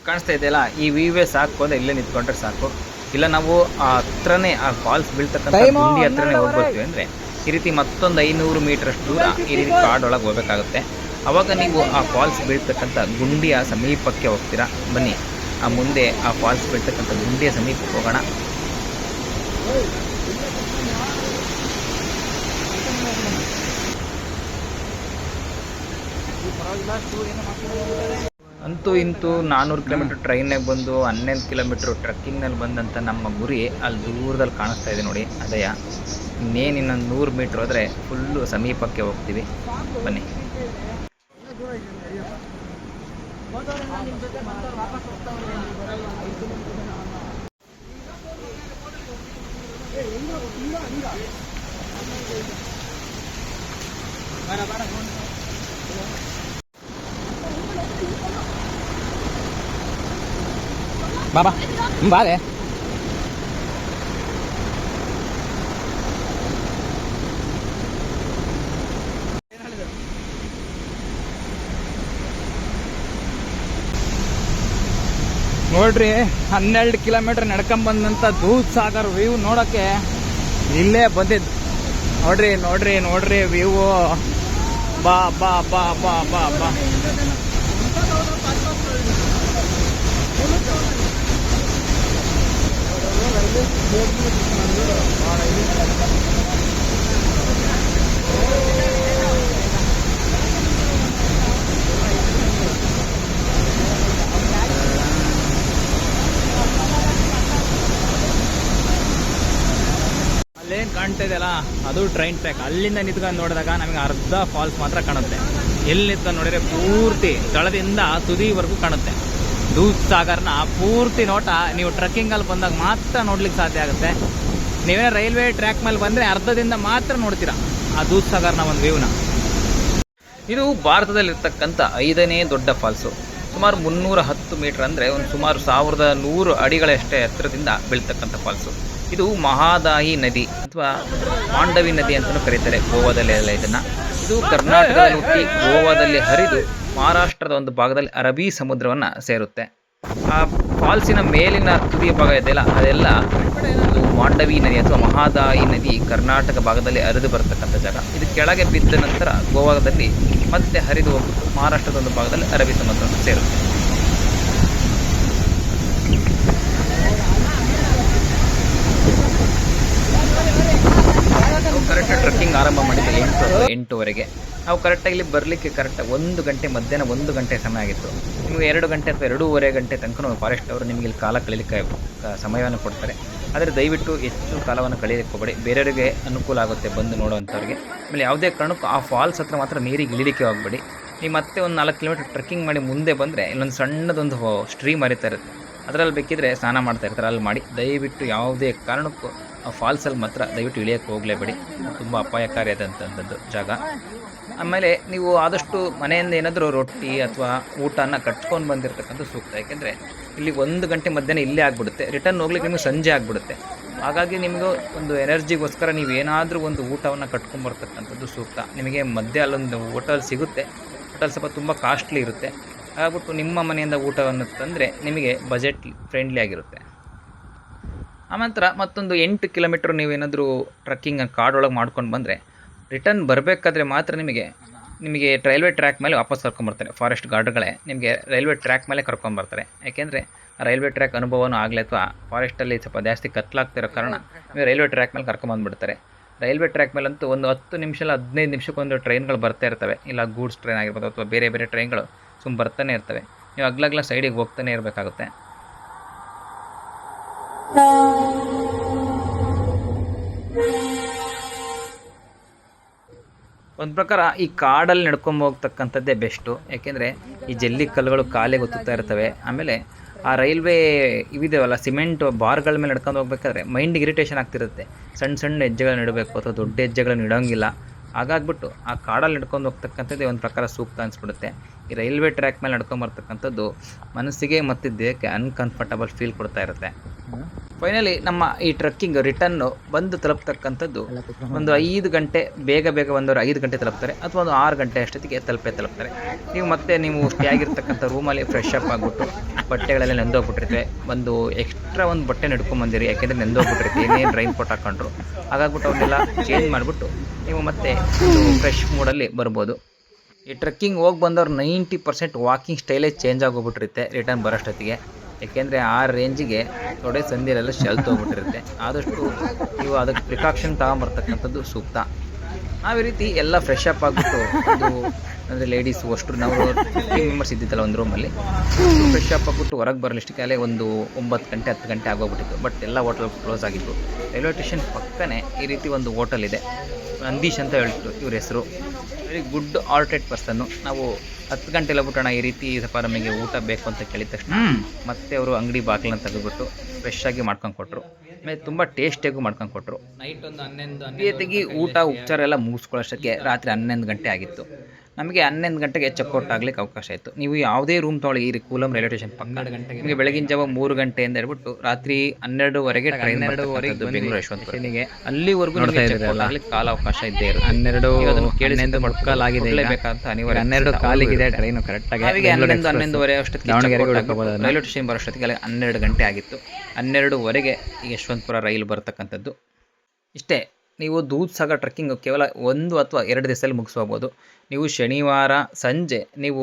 ಕಾಣಿಸ್ತಾ ಇದೆಯಲ್ಲ, ಈ ವ್ಯೂವೇ ಸಾಕು ಅಂದರೆ ಇಲ್ಲೇ ನಿಂತ್ಕೊಂಡ್ರೆ ಸಾಕು. ಇಲ್ಲ ನಾವು ಆ ಹತ್ರನೇ ಆ ಫಾಲ್ಸ್ ಬೀಳ್ತಕ್ಕಂಥ ಗುಂಡಿ ಹತ್ರನೇ ಹೋಗ್ಬರ್ತೀವಿ ಅಂದರೆ ಈ ರೀತಿ ಮತ್ತೊಂದು 500 ಮೀಟರ್ ದೂರ ಈ ರೀತಿ ಕಾಡೊಳಗೆ ಹೋಗ್ಬೇಕಾಗುತ್ತೆ. ಆವಾಗ ನೀವು ಆ ಫಾಲ್ಸ್ ಬೀಳ್ತಕ್ಕಂಥ ಗುಂಡಿಯ ಸಮೀಪಕ್ಕೆ ಹೋಗ್ತೀರಾ. ಬನ್ನಿ, ಆ ಮುಂದೆ ಆ ಫಾಲ್ಸ್ ಬೀಳ್ತಕ್ಕಂಥ ಗುಂಡಿಯ ಸಮೀಪಕ್ಕೆ ಹೋಗೋಣ. ಅಂತೂ ಇಂತೂ 400 ಕಿಲೋಮೀಟ್ರ್ ಟ್ರೈನ್ನಾಗ ಬಂದು 11 ಕಿಲೋಮೀಟ್ರ್ ಟ್ರಕ್ಕಿಂಗ್ನಲ್ಲಿ ಬಂದಂಥ ನಮ್ಮ ಗುರಿ ಅಲ್ಲಿ ದೂರದಲ್ಲಿ ಕಾಣಿಸ್ತಾ ಇದೆ ನೋಡಿ, ಅದೇಯ. ಇನ್ನೇನು ಇನ್ನೊಂದು 100 ಮೀಟ್ರ್ ಹೋದರೆ ಫುಲ್ಲು ಸಮೀಪಕ್ಕೆ ಹೋಗ್ತೀವಿ. ಬನ್ನಿ. ಬಾಬಾ ಬಾರೆ. ನೋಡ್ರಿ, 12 ಕಿಲೋಮೀಟರ್ ನಡ್ಕೊಂಬಂದಂಥ ದೂದ್ ಸಾಗರ್ ವ್ಯೂ ನೋಡೋಕ್ಕೆ ಇಲ್ಲೇ ಬಂದಿದ್ದು. ನೋಡ್ರಿ ನೋಡ್ರಿ ನೋಡ್ರಿ ವ್ಯೂ. ಬಾ ಬಾ ಬಾ ಬಾ ಬಾ ಬಾ. ಅಲ್ಲೇನು ಕಾಣ್ತಾ ಇದೆಯಲ್ಲ, ಅದು ಟ್ರೈನ್ ಟ್ರ್ಯಾಕ್. ಅಲ್ಲಿಂದ ನಿಂತ್ಕೊಂಡು ನೋಡಿದಾಗ ನಮಗೆ ಅರ್ಧ ಫಾಲ್ಸ್ ಮಾತ್ರ ಕಾಣುತ್ತೆ. ಎಲ್ಲಿ ನಿಂತ್ಕೊಂಡು ನೋಡಿದ್ರೆ ಪೂರ್ತಿ ತಳದಿಂದ ತುದಿವರೆಗೂ ಕಾಣುತ್ತೆ. ದೂದ್ ಸಾಗರ್ನ ಪೂರ್ತಿ ನೋಟ ನೀವು ಟ್ರಕ್ಕಿಂಗಲ್ಲಿ ಬಂದಾಗ ಮಾತ್ರ ನೋಡ್ಲಿಕ್ಕೆ ಸಾಧ್ಯ ಆಗುತ್ತೆ. ನೀವೇ ರೈಲ್ವೆ ಟ್ರ್ಯಾಕ್ ಮೇಲೆ ಬಂದರೆ ಅರ್ಧದಿಂದ ಮಾತ್ರ ನೋಡ್ತೀರಾ ಆ ದೂದ್ ಸಾಗರ್ನ ಒಂದು ವ್ಯೂನ. ಇದು ಭಾರತದಲ್ಲಿರ್ತಕ್ಕಂಥ 5ನೇ ದೊಡ್ಡ ಫಾಲ್ಸು. ಸುಮಾರು 310 ಮೀಟರ್ ಅಂದರೆ ಒಂದು ಸುಮಾರು 1100 ಅಡಿಗಳಷ್ಟೇ ಎತ್ತರದಿಂದ ಬೀಳ್ತಕ್ಕಂಥ ಫಾಲ್ಸು. ಇದು ಮಹಾದಾಯಿ ನದಿ ಅಥವಾ ಮಾಂಡವಿ ನದಿ ಅಂತಲೂ ಕರೀತಾರೆ ಗೋವಾದಲ್ಲೆಲ್ಲ ಇದನ್ನು. ಇದು ಕರ್ನಾಟಕದಲ್ಲಿ ಹುಟ್ಟಿ ಗೋವಾದಲ್ಲಿ ಹರಿದು ಮಹಾರಾಷ್ಟ್ರದ ಒಂದು ಭಾಗದಲ್ಲಿ ಅರಬ್ಬಿ ಸಮುದ್ರವನ್ನು ಸೇರುತ್ತೆ. ಆ ಫಾಲ್ಸಿನ ಮೇಲಿನ ತುದಿಯ ಭಾಗ ಇದೆಯಲ್ಲ, ಅದೆಲ್ಲ ಇದು ಮಾಂಡವಿ ನದಿ ಅಥವಾ ಮಹಾದಾಯಿ ನದಿ ಕರ್ನಾಟಕ ಭಾಗದಲ್ಲಿ ಹರಿದು ಬರತಕ್ಕಂಥ ಜಾಗ. ಇದು ಕೆಳಗೆ ಬಿದ್ದ ನಂತರ ಗೋವಾದಲ್ಲಿ ಮತ್ತೆ ಹರಿದು ಹೋಗ್ಬಿಟ್ಟು ಮಹಾರಾಷ್ಟ್ರದ ಒಂದು ಭಾಗದಲ್ಲಿ ಅರಬ್ಬಿ ಸಮುದ್ರವನ್ನು ಸೇರುತ್ತೆ. ಕರೆಕ್ಟಾಗಿ ಟ್ರಕ್ಕಿಂಗ್ ಆರಂಭ ಮಾಡಿದ್ದು 8:08ವರೆಗೆ. ನಾವು ಕರೆಕ್ಟಾಗಿ ಇಲ್ಲಿ ಬರಲಿಕ್ಕೆ ಕರೆಕ್ಟಾಗಿ 1 ಗಂಟೆ, ಮಧ್ಯಾಹ್ನ 1 ಗಂಟೆ ಸಮಯ ಆಗಿತ್ತು. ನಿಮಗೆ 2 ಗಂಟೆ ಅಥವಾ 2.5 ಗಂಟೆ ತನಕ ಫಾರೆಸ್ಟ್ ಅವರು ನಿಮಗೆ ಇಲ್ಲಿ ಕಾಲ ಕಳೀಲಿಕ್ಕೆ ಸಮಯವನ್ನು ಕೊಡ್ತಾರೆ. ಆದರೆ ದಯವಿಟ್ಟು ಹೆಚ್ಚು ಕಾಲವನ್ನು ಕಳೀಲಿಕ್ಕೆ ಹೋಗಬೇಡಿ, ಬೇರೆಯವರಿಗೆ ಅನುಕೂಲ ಆಗುತ್ತೆ ಬಂದು ನೋಡುವಂಥವ್ರಿಗೆ. ಆಮೇಲೆ ಯಾವುದೇ ಕಾರಣಕ್ಕೂ ಆ ಫಾಲ್ಸ್ ಹತ್ರ ಮಾತ್ರ ನೀರಿಗೆ ಇಳಿಲಿಕ್ಕೆ ಹೋಗಬೇಡಿ. ನೀವು ಮತ್ತೆ ಒಂದು 4 ಕಿಲೋಮೀಟರ್ ಟ್ರಕ್ಕಿಂಗ್ ಮಾಡಿ ಮುಂದೆ ಬಂದರೆ ಇಲ್ಲೊಂದು ಸಣ್ಣದೊಂದು ಸ್ಟ್ರೀಮ್ ಹರಿತಾ ಇರುತ್ತೆ, ಅದರಲ್ಲಿ ಬೇಕಿದ್ರೆ ಸ್ನಾನ ಮಾಡ್ತಾ ಇರ್ತಾರೆ, ಅಲ್ಲಿ ಮಾಡಿ. ದಯವಿಟ್ಟು ಯಾವುದೇ ಕಾರಣಕ್ಕೂ ಆ ಫಾಲ್ಸಲ್ಲಿ ಮಾತ್ರ ದಯವಿಟ್ಟು ಇಳಿಯೋಕ್ಕೆ ಹೋಗಲೇಬೇಡಿ, ತುಂಬ ಅಪಾಯಕಾರಿಯಾದಂಥದ್ದು ಜಾಗ. ಆಮೇಲೆ ನೀವು ಆದಷ್ಟು ಮನೆಯಿಂದ ಏನಾದರೂ ರೊಟ್ಟಿ ಅಥವಾ ಊಟನ ಕಟ್ಕೊಂಡು ಬಂದಿರತಕ್ಕಂಥ ಸೂಕ್ತ. ಯಾಕೆಂದರೆ ಇಲ್ಲಿ 1 ಗಂಟೆ ಮಧ್ಯಾಹ್ನ ಇಲ್ಲೇ ಆಗಿಬಿಡುತ್ತೆ, ರಿಟರ್ನ್ ಹೋಗ್ಲಿಕ್ಕೆ ನಿಮಗೆ ಸಂಜೆ ಆಗಿಬಿಡುತ್ತೆ. ಹಾಗಾಗಿ ನಿಮಗೂ ಒಂದು ಎನರ್ಜಿಗೋಸ್ಕರ ನೀವು ಏನಾದರೂ ಒಂದು ಊಟವನ್ನು ಕಟ್ಕೊಂಬರ್ತಕ್ಕಂಥದ್ದು ಸೂಕ್ತ. ನಿಮಗೆ ಮಧ್ಯೆ ಅಲ್ಲೊಂದು ಹೋಟೆಲ್ ಸಿಗುತ್ತೆ, ಹೋಟೆಲ್ ಸ್ವಲ್ಪ ತುಂಬ ಕಾಸ್ಟ್ಲಿ ಇರುತ್ತೆ. ಹಾಗಾಗ್ಬಿಟ್ಟು ನಿಮ್ಮ ಮನೆಯಿಂದ ಊಟವನ್ನು ತಂದರೆ ನಿಮಗೆ ಬಜೆಟ್ ಫ್ರೆಂಡ್ಲಿ ಆಗಿರುತ್ತೆ. ಆನಂತರ ಮತ್ತೊಂದು 8 ಕಿಲೋಮೀಟ್ರ್ ನೀವೇನಾದರೂ ಟ್ರಕ್ಕಿಂಗ್ ಕಾಡೊಳಗೆ ಮಾಡ್ಕೊಂಡು ಬಂದರೆ ರಿಟರ್ನ್ ಬರಬೇಕಾದ್ರೆ ಮಾತ್ರ ನಿಮಗೆ ರೈಲ್ವೆ ಟ್ರ್ಯಾಕ್ ಮೇಲೆ ವಾಪಸ್ ಕರ್ಕೊಂಬರ್ತಾರೆ. ಫಾರೆಸ್ಟ್ ಗಾರ್ಡ್ಗಳೇ ನಿಮಗೆ ರೈಲ್ವೆ ಟ್ರ್ಯಾಕ್ ಮೇಲೆ ಕರ್ಕೊಂಬರ್ತಾರೆ. ಯಾಕೆಂದರೆ ರೈಲ್ವೆ ಟ್ರ್ಯಾಕ್ ಅನುಭವನೂ ಆಗಲಿ ಅಥವಾ ಫಾರೆಸ್ಟಲ್ಲಿ ಸ್ವಲ್ಪ ಜಾಸ್ತಿ ಕತ್ಲಾಗ್ತಿರೋ ಕಾರಣ ನೀವು ರೈಲ್ವೆ ಟ್ರ್ಯಾಕ್ ಮೇಲೆ ಕರ್ಕೊಂಬಂದುಬಿಡ್ತಾರೆ. ರೈಲ್ವೆ ಟ್ರ್ಯಾಕ್ ಮೇಲಂತೂ ಒಂದು 10 ನಿಮಿಷ 15 ನಿಮಿಷಕ್ಕೊಂದು ಟ್ರೈನ್ಗಳು ಬರ್ತಾ ಇರ್ತವೆ. ಇಲ್ಲ ಗೂಡ್ಸ್ ಟ್ರೈನ್ ಆಗಿರ್ಬೋದು ಅಥವಾ ಬೇರೆ ಬೇರೆ ಟ್ರೈನ್ಗಳು ಬರ್ತಾನೆ ಇರ್ತವೆ. ನೀವು ಅಗ್ಲಗ್ಲ ಸೈಡಿಗೆ ಹೋಗ್ತಾನೆ ಇರಬೇಕಾಗುತ್ತೆ. ಒಂದು ಪ್ರಕಾರ ಈ ಕಾಡಲ್ಲಿ ನಡ್ಕೊಂಡು ಹೋಗ್ತಕ್ಕಂಥದ್ದೇ ಬೆಸ್ಟು. ಯಾಕೆಂದರೆ ಈ ಜಲ್ಲಿ ಕಲ್ಲುಗಳು ಕಾಲಿಗೆ ಒತ್ತುತ್ತಾ ಇರ್ತವೆ. ಆಮೇಲೆ ಆ ರೈಲ್ವೆ ಇವಿದೇವಲ್ಲ ಸಿಮೆಂಟ್ ಬಾರ್ಗಳ ಮೇಲೆ ನಡ್ಕೊಂಡು ಹೋಗ್ಬೇಕಾದ್ರೆ ಮೈಂಡಿಗೆ ಇರಿಟೇಷನ್ ಆಗ್ತಿರುತ್ತೆ. ಸಣ್ಣ ಸಣ್ಣ ಹೆಜ್ಜೆಗಳನ್ನ ಇಡಬೇಕು ಅಥವಾ ದೊಡ್ಡ ಹೆಜ್ಜೆಗಳನ್ನ ಇಡೋಂಗಿಲ್ಲ. ಹಾಗಾಗ್ಬಿಟ್ಟು ಆ ಕಾಡಲ್ಲಿ ನಡ್ಕೊಂಡು ಹೋಗ್ತಕ್ಕಂಥದ್ದೇ ಒಂದು ಪ್ರಕಾರ ಸೂಕ್ತ ಅನಿಸ್ಬಿಡುತ್ತೆ. ಈ ರೈಲ್ವೆ ಟ್ರ್ಯಾಕ್ ಮೇಲೆ ನಡ್ಕೊಂಬರ್ತಕ್ಕಂಥದ್ದು ಮನಸ್ಸಿಗೆ ಮತ್ತು ದೇಹಕ್ಕೆ ಅನ್ಕಂಫರ್ಟಬಲ್ ಫೀಲ್ ಕೊಡ್ತಾ ಇರುತ್ತೆ. ಫೈನಲಿ ನಮ್ಮ ಈ ಟ್ರಕ್ಕಿಂಗ್ ರಿಟರ್ನು ಬಂದು ತಲುಪ್ತಕ್ಕಂಥದ್ದು ಒಂದು 5 ಗಂಟೆ, ಬೇಗ ಬಂದವರು 5 ಗಂಟೆ ತಲುಪ್ತಾರೆ, ಅಥವಾ ಒಂದು 6 ಗಂಟೆ ಅಷ್ಟೊತ್ತಿಗೆ ತಲುಪ್ತಾರೆ. ನೀವು ಸ್ಟೇ ಆಗಿರ್ತಕ್ಕಂಥ ರೂಮಲ್ಲಿ ಫ್ರೆಶ್ ಅಪ್ ಆಗಿಬಿಟ್ಟು ಬಟ್ಟೆಗಳೆಲ್ಲ ನೆಂದೋಗ್ಬಿಟ್ಟಿರ್ತವೆ. ಒಂದು ಎಕ್ಸ್ಟ್ರಾ ಒಂದು ಬಟ್ಟೆ ನಡ್ಕೊಂಬಂದಿರಿ, ಯಾಕೆಂದರೆ ನೆಂದೋಗ್ಬಿಟ್ಟಿರುತ್ತೆ, ಏನೇನು ರೈನ್ ಕೋಟ್ ಹಾಕೊಂಡ್ರು. ಹಾಗಾಗ್ಬಿಟ್ಟು ಅವನ್ನೆಲ್ಲ ಚೇಂಜ್ ಮಾಡಿಬಿಟ್ಟು ನೀವು ಮತ್ತೆ ಫ್ರೆಶ್ ಮೂಡಲ್ಲಿ ಬರ್ಬೋದು. ಈ ಟ್ರೆಕ್ಕಿಂಗ್ ಹೋಗಿ ಬಂದವ್ರು 90% ವಾಕಿಂಗ್ ಸ್ಟೈಲೇ ಚೇಂಜ್ ಆಗೋಗ್ಬಿಟ್ಟಿರುತ್ತೆ ರಿಟರ್ನ್ ಬರೋಷ್ಟೊತ್ತಿಗೆ. ಏಕೆಂದರೆ ಆ ರೇಂಜಿಗೆ ತೊಡೆ ಸಂದಿಲೆಲ್ಲ ಹೋಗ್ಬಿಟ್ಟಿರುತ್ತೆ. ಆದಷ್ಟು ನೀವು ಅದಕ್ಕೆ ಪ್ರಿಕಾಷನ್ ತಗೊಂಬರ್ತಕ್ಕಂಥದ್ದು ಸೂಕ್ತ. ನಾವು ಈ ರೀತಿ ಎಲ್ಲ ಫ್ರೆಶ್ ಅಪ್ ಆಗಿಬಿಟ್ಟು ಅಂದರೆ ಲೇಡೀಸು ಅಷ್ಟು ನಾವು 15 ಮೆಂಬರ್ಸ್ ಇದ್ದಿದ್ದಲ್ಲ ಒಂದು ರೂಮಲ್ಲಿ, ಫ್ರೆಶ್ ಅಪ್ ಆಗಿಬಿಟ್ಟು ಹೊರಗೆ ಬರಲಿಷ್ಟಕ್ಕೆ ಅಲ್ಲೇ ಒಂದು 9 ಗಂಟೆ 10 ಗಂಟೆ ಆಗೋಗ್ಬಿಟ್ಟಿತ್ತು. ಬಟ್ ಎಲ್ಲ ಹೋಟೆಲ್ ಕ್ಲೋಸ್ ಆಗಿತ್ತು. ರೈಲ್ವೆ ಸ್ಟೇಷನ್ ಪಕ್ಕನೇ ಈ ರೀತಿ ಒಂದು ಹೋಟೆಲ್ ಇದೆ, ನಂದೀಶ್ ಅಂತ ಹೇಳ್ತು ಇವ್ರ ಹೆಸರು. ವೆರಿ ಗುಡ್ ಆರ್ಟೆಡ್ ಪರ್ಸನ್ನು. ನಾವು 10 ಗಂಟೆಲ್ಲ ಬಿಟ್ಟೋಣ ಈ ರೀತಿ ಸ್ವಲ್ಪ ನಮಗೆ ಊಟ ಬೇಕು ಅಂತ ಕೇಳಿದ ತಕ್ಷಣ ಮತ್ತೆ ಅವರು ಅಂಗಡಿ ಬಾಗಿಲನ್ನು ತೆಗೆದುಬಿಟ್ಟು ಫ್ರೆಶ್ ಆಗಿ ಮಾಡ್ಕೊಂಡು ಕೊಟ್ಟರು. ಆಮೇಲೆ ತುಂಬ ಟೇಸ್ಟಿಯಾಗೂ ಮಾಡ್ಕೊಂಡು ಕೊಟ್ಟರು. ನೈಟ್ ಒಂದು 11 ಊಟ ಉಪಚಾರ ಎಲ್ಲ ಮುಗಿಸ್ಕೊಳ್ಳೋಷ್ಟಕ್ಕೆ ರಾತ್ರಿ 11 ಗಂಟೆ ಆಗಿತ್ತು. ನಮಗೆ 11 ಗಂಟೆಗೆ ಚೆಕ್ಔಟ್ ಆಗ್ಲಿಕ್ಕೆ ಅವಕಾಶ ಇತ್ತು. ನೀವು ಯಾವುದೇ ರೂಮ್ ತೊಗೊಳ್ಳಿ ಈ ಕೂಲಂ ರೈಲ್ವೆ ಸ್ಟೇಷನ್ ಪಕ್ಕ, ನಿಮಗೆ ಬೆಳಗಿನ ಜಾವ 3 ಗಂಟೆಯಿಂದ ಹೇಳ್ಬಿಟ್ಟು ರಾತ್ರಿ 12ವರೆಗೆ ಟ್ರೈನ್ ಬೆಂಗಳೂರು ಯಶವಂತಪುರಕ್ಕೆ, ಅಲ್ಲಿವರೆಗೂ ಆಗ್ಲಿಕ್ಕೆ ಕಾಲ ಅವಕಾಶ ಇದ್ದೇ ಇರುತ್ತೆ. 12 ಮಕ್ಕಳಾಗಿದೆ ಬೇಕಂತ ಅನಿವಾರ್ಯ. 12 ಕಾಲಿಗಿದೆ ಟ್ರೈನು ಕರೆಕ್ಟಾಗಿ. 11:30 ಅಷ್ಟೊತ್ತಿಗೆ ರೈಲ್ವೆ ಸ್ಟೇಷನ್ ಬರೋಷ್ಟೊತ್ತಿಗೆ 12 ಗಂಟೆ ಆಗಿತ್ತು. 12ವರೆಗೆ ಈ ಯಶವಂತಪುರ ರೈಲು ಬರ್ತಕ್ಕಂಥದ್ದು. ಇಷ್ಟೇ. ನೀವು ದೂದ್ಸಾಗರ್ ಟ್ರೆಕ್ಕಿಂಗ್ ಕೇವಲ 1 ಅಥವಾ 2 ದಿವಸದಲ್ಲಿ ಮುಗಿಸ್ಕೋಬೋದು. ನೀವು ಶನಿವಾರ ಸಂಜೆ ನೀವು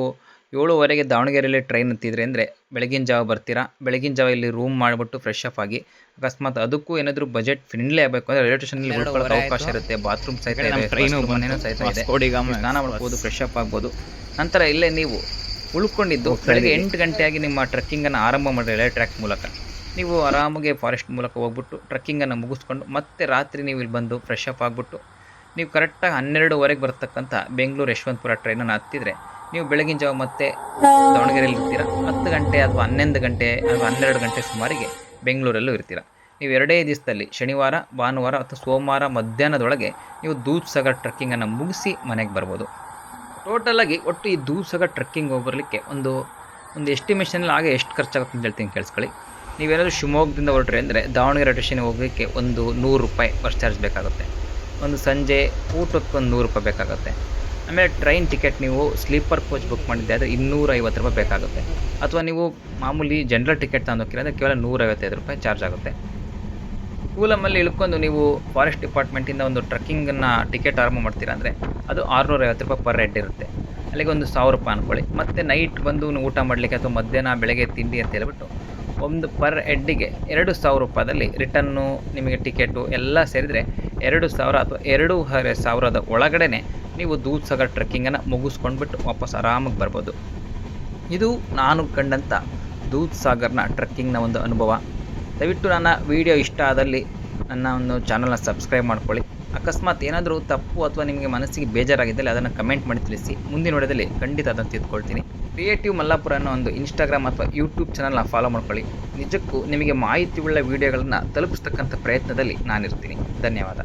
7ವರೆಗೆ ದಾವಣಗೆರೆಯಲ್ಲಿ ಟ್ರೈನ್ ಹತ್ತಿದ್ರೆ ಅಂದರೆ ಬೆಳಗಿನ ಜಾವ ಬರ್ತೀರಾ. ಬೆಳಗಿನ ಜಾವ ಇಲ್ಲಿ ರೂಮ್ ಮಾಡಿಬಿಟ್ಟು ಫ್ರೆಶ್ ಅಪ್ ಆಗಿ, ಅಕಸ್ಮಾತ್ ಅದಕ್ಕೂ ಏನಾದರೂ ಬಜೆಟ್ ಫ್ರೆಂಡ್ಲಿ ಆಗಬೇಕು ಅಂದರೆ ರೈಲ್ವೆ ಸ್ಟೇಷನಲ್ಲಿ ಉಳ್ಕೊಳ್ಳೋಕೆ ಅವಕಾಶ ಇರುತ್ತೆ. ಬಾತ್ರೂಮ್ ಸಹಿತ ಇದೆ, ಟ್ರೈನು ಮನೇನೂ ಸಹಿತ ಇದೆ, ಸ್ನಾನ ಮಾಡ್ಬೋದು, ಫ್ರೆಶ್ ಅಪ್ ಆಗ್ಬೋದು. ನಂತರ ಇಲ್ಲೇ ನೀವು ಉಳ್ಕೊಂಡಿದ್ದು ಬೆಳಗ್ಗೆ 8 ಗಂಟೆಯಾಗಿ ನಿಮ್ಮ ಟ್ರೆಕ್ಕಿಂಗನ್ನು ಆರಂಭ ಮಾಡಿ ರೈಲ್ವೆ ಟ್ರ್ಯಾಕ್ ಮೂಲಕ ನೀವು ಆರಾಮಾಗಿ ಫಾರೆಸ್ಟ್ ಮೂಲಕ ಹೋಗ್ಬಿಟ್ಟು ಟ್ರೆಕ್ಕಿಂಗನ್ನು ಮುಗಿಸ್ಕೊಂಡು ಮತ್ತೆ ರಾತ್ರಿ ನೀವು ಇಲ್ಲಿ ಬಂದು ಫ್ರೆಶ್ ಅಪ್ ಆಗಿಬಿಟ್ಟು ನೀವು ಕರೆಕ್ಟಾಗಿ 12ವರೆಗೆ ಬರ್ತಕ್ಕಂಥ ಬೆಂಗಳೂರು ಯಶವಂತಪುರ ಟ್ರೈನನ್ನು ಹತ್ತಿದರೆ ನೀವು ಬೆಳಗಿನ ಜಾವ ಮತ್ತೆ ದಾವಣಗೆರೆಯಲ್ಲಿ ಇರ್ತೀರ. 10 ಗಂಟೆ ಅಥವಾ 11 ಗಂಟೆ ಅಥವಾ 12 ಗಂಟೆ ಸುಮಾರಿಗೆ ಬೆಂಗಳೂರಲ್ಲೂ ಇರ್ತೀರ. ನೀವು 2 ದಿವಸದಲ್ಲಿ ಶನಿವಾರ, ಭಾನುವಾರ ಅಥವಾ ಸೋಮವಾರ ಮಧ್ಯಾಹ್ನದೊಳಗೆ ನೀವು ದೂದ್ಸಾಗರ್ ಟ್ರೆಕ್ಕಿಂಗನ್ನು ಮುಗಿಸಿ ಮನೆಗೆ ಬರ್ಬೋದು. ಟೋಟಲಾಗಿ ಒಟ್ಟು ಈ ದೂದ್ಸಾಗರ್ ಟ್ರೆಕ್ಕಿಂಗ್ ಹೋಗಿ ಬರಲಿಕ್ಕೆ ಒಂದು ಎಸ್ಟಿಮೇಷನಲ್ಲಿ ಆಗ ಎಷ್ಟು ಖರ್ಚಾಗುತ್ತೆ ಅಂತ ಹೇಳ್ತೀನಿ, ಕೇಳಿಸ್ಕೊಳ್ಳಿ. ನೀವೇನಾದರೂ ಶಿವಮೊಗ್ಗದಿಂದ ಹೊರಟ್ರೆ ಅಂದರೆ ದಾವಣಗೆರೆ ಸ್ಟೇಷನ್ಗೆ ಹೋಗೋಕ್ಕೆ ಒಂದು 100 ರೂಪಾಯಿ ಬಸ್ ಚಾರ್ಜ್ ಬೇಕಾಗುತ್ತೆ. ಒಂದು ಸಂಜೆ ಊಟಕ್ಕೆ ಒಂದು 100 ರೂಪಾಯಿ ಬೇಕಾಗುತ್ತೆ. ಆಮೇಲೆ ಟ್ರೈನ್ ಟಿಕೆಟ್ ನೀವು ಸ್ಲೀಪರ್ ಕೋಚ್ ಬುಕ್ ಮಾಡಿದ್ದೆ ಆದರೆ 250 ರೂಪಾಯಿ ಬೇಕಾಗುತ್ತೆ. ಅಥವಾ ನೀವು ಮಾಮೂಲಿ ಜನರಲ್ ಟಿಕೆಟ್ ತಗೊಂಡೋಗ್ತೀರ ಅಂದರೆ ಕೇವಲ 155 ರೂಪಾಯಿ ಚಾರ್ಜ್ ಆಗುತ್ತೆ. ಕೂಲಮಲ್ಲಿ ಇಳ್ಕೊಂಡು ನೀವು ಫಾರೆಸ್ಟ್ ಡಿಪಾರ್ಟ್ಮೆಂಟಿಂದ ಒಂದು ಟ್ರೆಕ್ಕಿಂಗನ್ನು ಟಿಕೆಟ್ ಆರಂಭ ಮಾಡ್ತೀರಾ ಅಂದರೆ ಅದು 650 ರೂಪಾಯಿ ಪರ್ ಹೆಡ್ ಇರುತ್ತೆ. ಅಲ್ಲಿಗೆ ಒಂದು 1000 ರೂಪಾಯಿ ಅಂದ್ಕೊಳ್ಳಿ. ಮತ್ತು ನೈಟ್ ಬಂದು ಊಟ ಮಾಡಲಿಕ್ಕೆ ಅಥವಾ ಮಧ್ಯಾಹ್ನ ಬೆಳಗ್ಗೆ ತಿಂಡಿ ಅಂತ ಹೇಳ್ಬಿಟ್ಟು ಒಂದು ಪರ್ ಹೆಡ್ಡಿಗೆ 2000 ರೂಪಾಯಿದಲ್ಲಿ ರಿಟರ್ನು ನಿಮಗೆ ಟಿಕೆಟು ಎಲ್ಲ ಸೇರಿದರೆ 2000 ಅಥವಾ 2500 ಒಳಗಡೆ ನೀವು ದೂದ್ಸಾಗರ್ ಟ್ರೆಕ್ಕಿಂಗನ್ನು ಮುಗಿಸ್ಕೊಂಡ್ಬಿಟ್ಟು ವಾಪಸ್ ಆರಾಮಾಗಿ ಬರ್ಬೋದು. ಇದು ನಾನು ಕಂಡಂಥ ದೂದ್ಸಾಗರ್ನ ಟ್ರೆಕ್ಕಿಂಗ್ನ ಒಂದು ಅನುಭವ. ದಯವಿಟ್ಟು ನನ್ನ ವಿಡಿಯೋ ಇಷ್ಟ ಆದಲ್ಲಿ ನನ್ನ ಒಂದು ಚಾನಲ್ನ ಸಬ್ಸ್ಕ್ರೈಬ್ ಮಾಡ್ಕೊಳ್ಳಿ. ಅಕಸ್ಮಾತ್ ಏನಾದರೂ ತಪ್ಪು ಅಥವಾ ನಿಮಗೆ ಮನಸ್ಸಿಗೆ ಬೇಜಾರಾಗಿದ್ದಲ್ಲಿ ಅದನ್ನು ಕಮೆಂಟ್ ಮಾಡಿ ತಿಳಿಸಿ. ಮುಂದಿನ ವಿಡಿಯೋದಲ್ಲಿ ಖಂಡಿತ ಅದನ್ನು ತಿದ್ಕೊಳ್ತೀನಿ. ಕ್ರಿಯೇಟಿವ್ ಮಲ್ಲಾಪುರ ಅನ್ನೋ ಒಂದು ಇನ್ಸ್ಟಾಗ್ರಾಮ್ ಅಥವಾ ಯೂಟ್ಯೂಬ್ ಚಾನಲ್ನ ಫಾಲೋ ಮಾಡ್ಕೊಳ್ಳಿ. ನಿಜಕ್ಕೂ ನಿಮಗೆ ಮಾಹಿತಿ ಉಳ್ಳ ವಿಡಿಯೋಗಳನ್ನು ತಲುಪಿಸ್ತಕ್ಕಂಥ ಪ್ರಯತ್ನದಲ್ಲಿ ನಾನಿರ್ತೀನಿ. ಧನ್ಯವಾದ.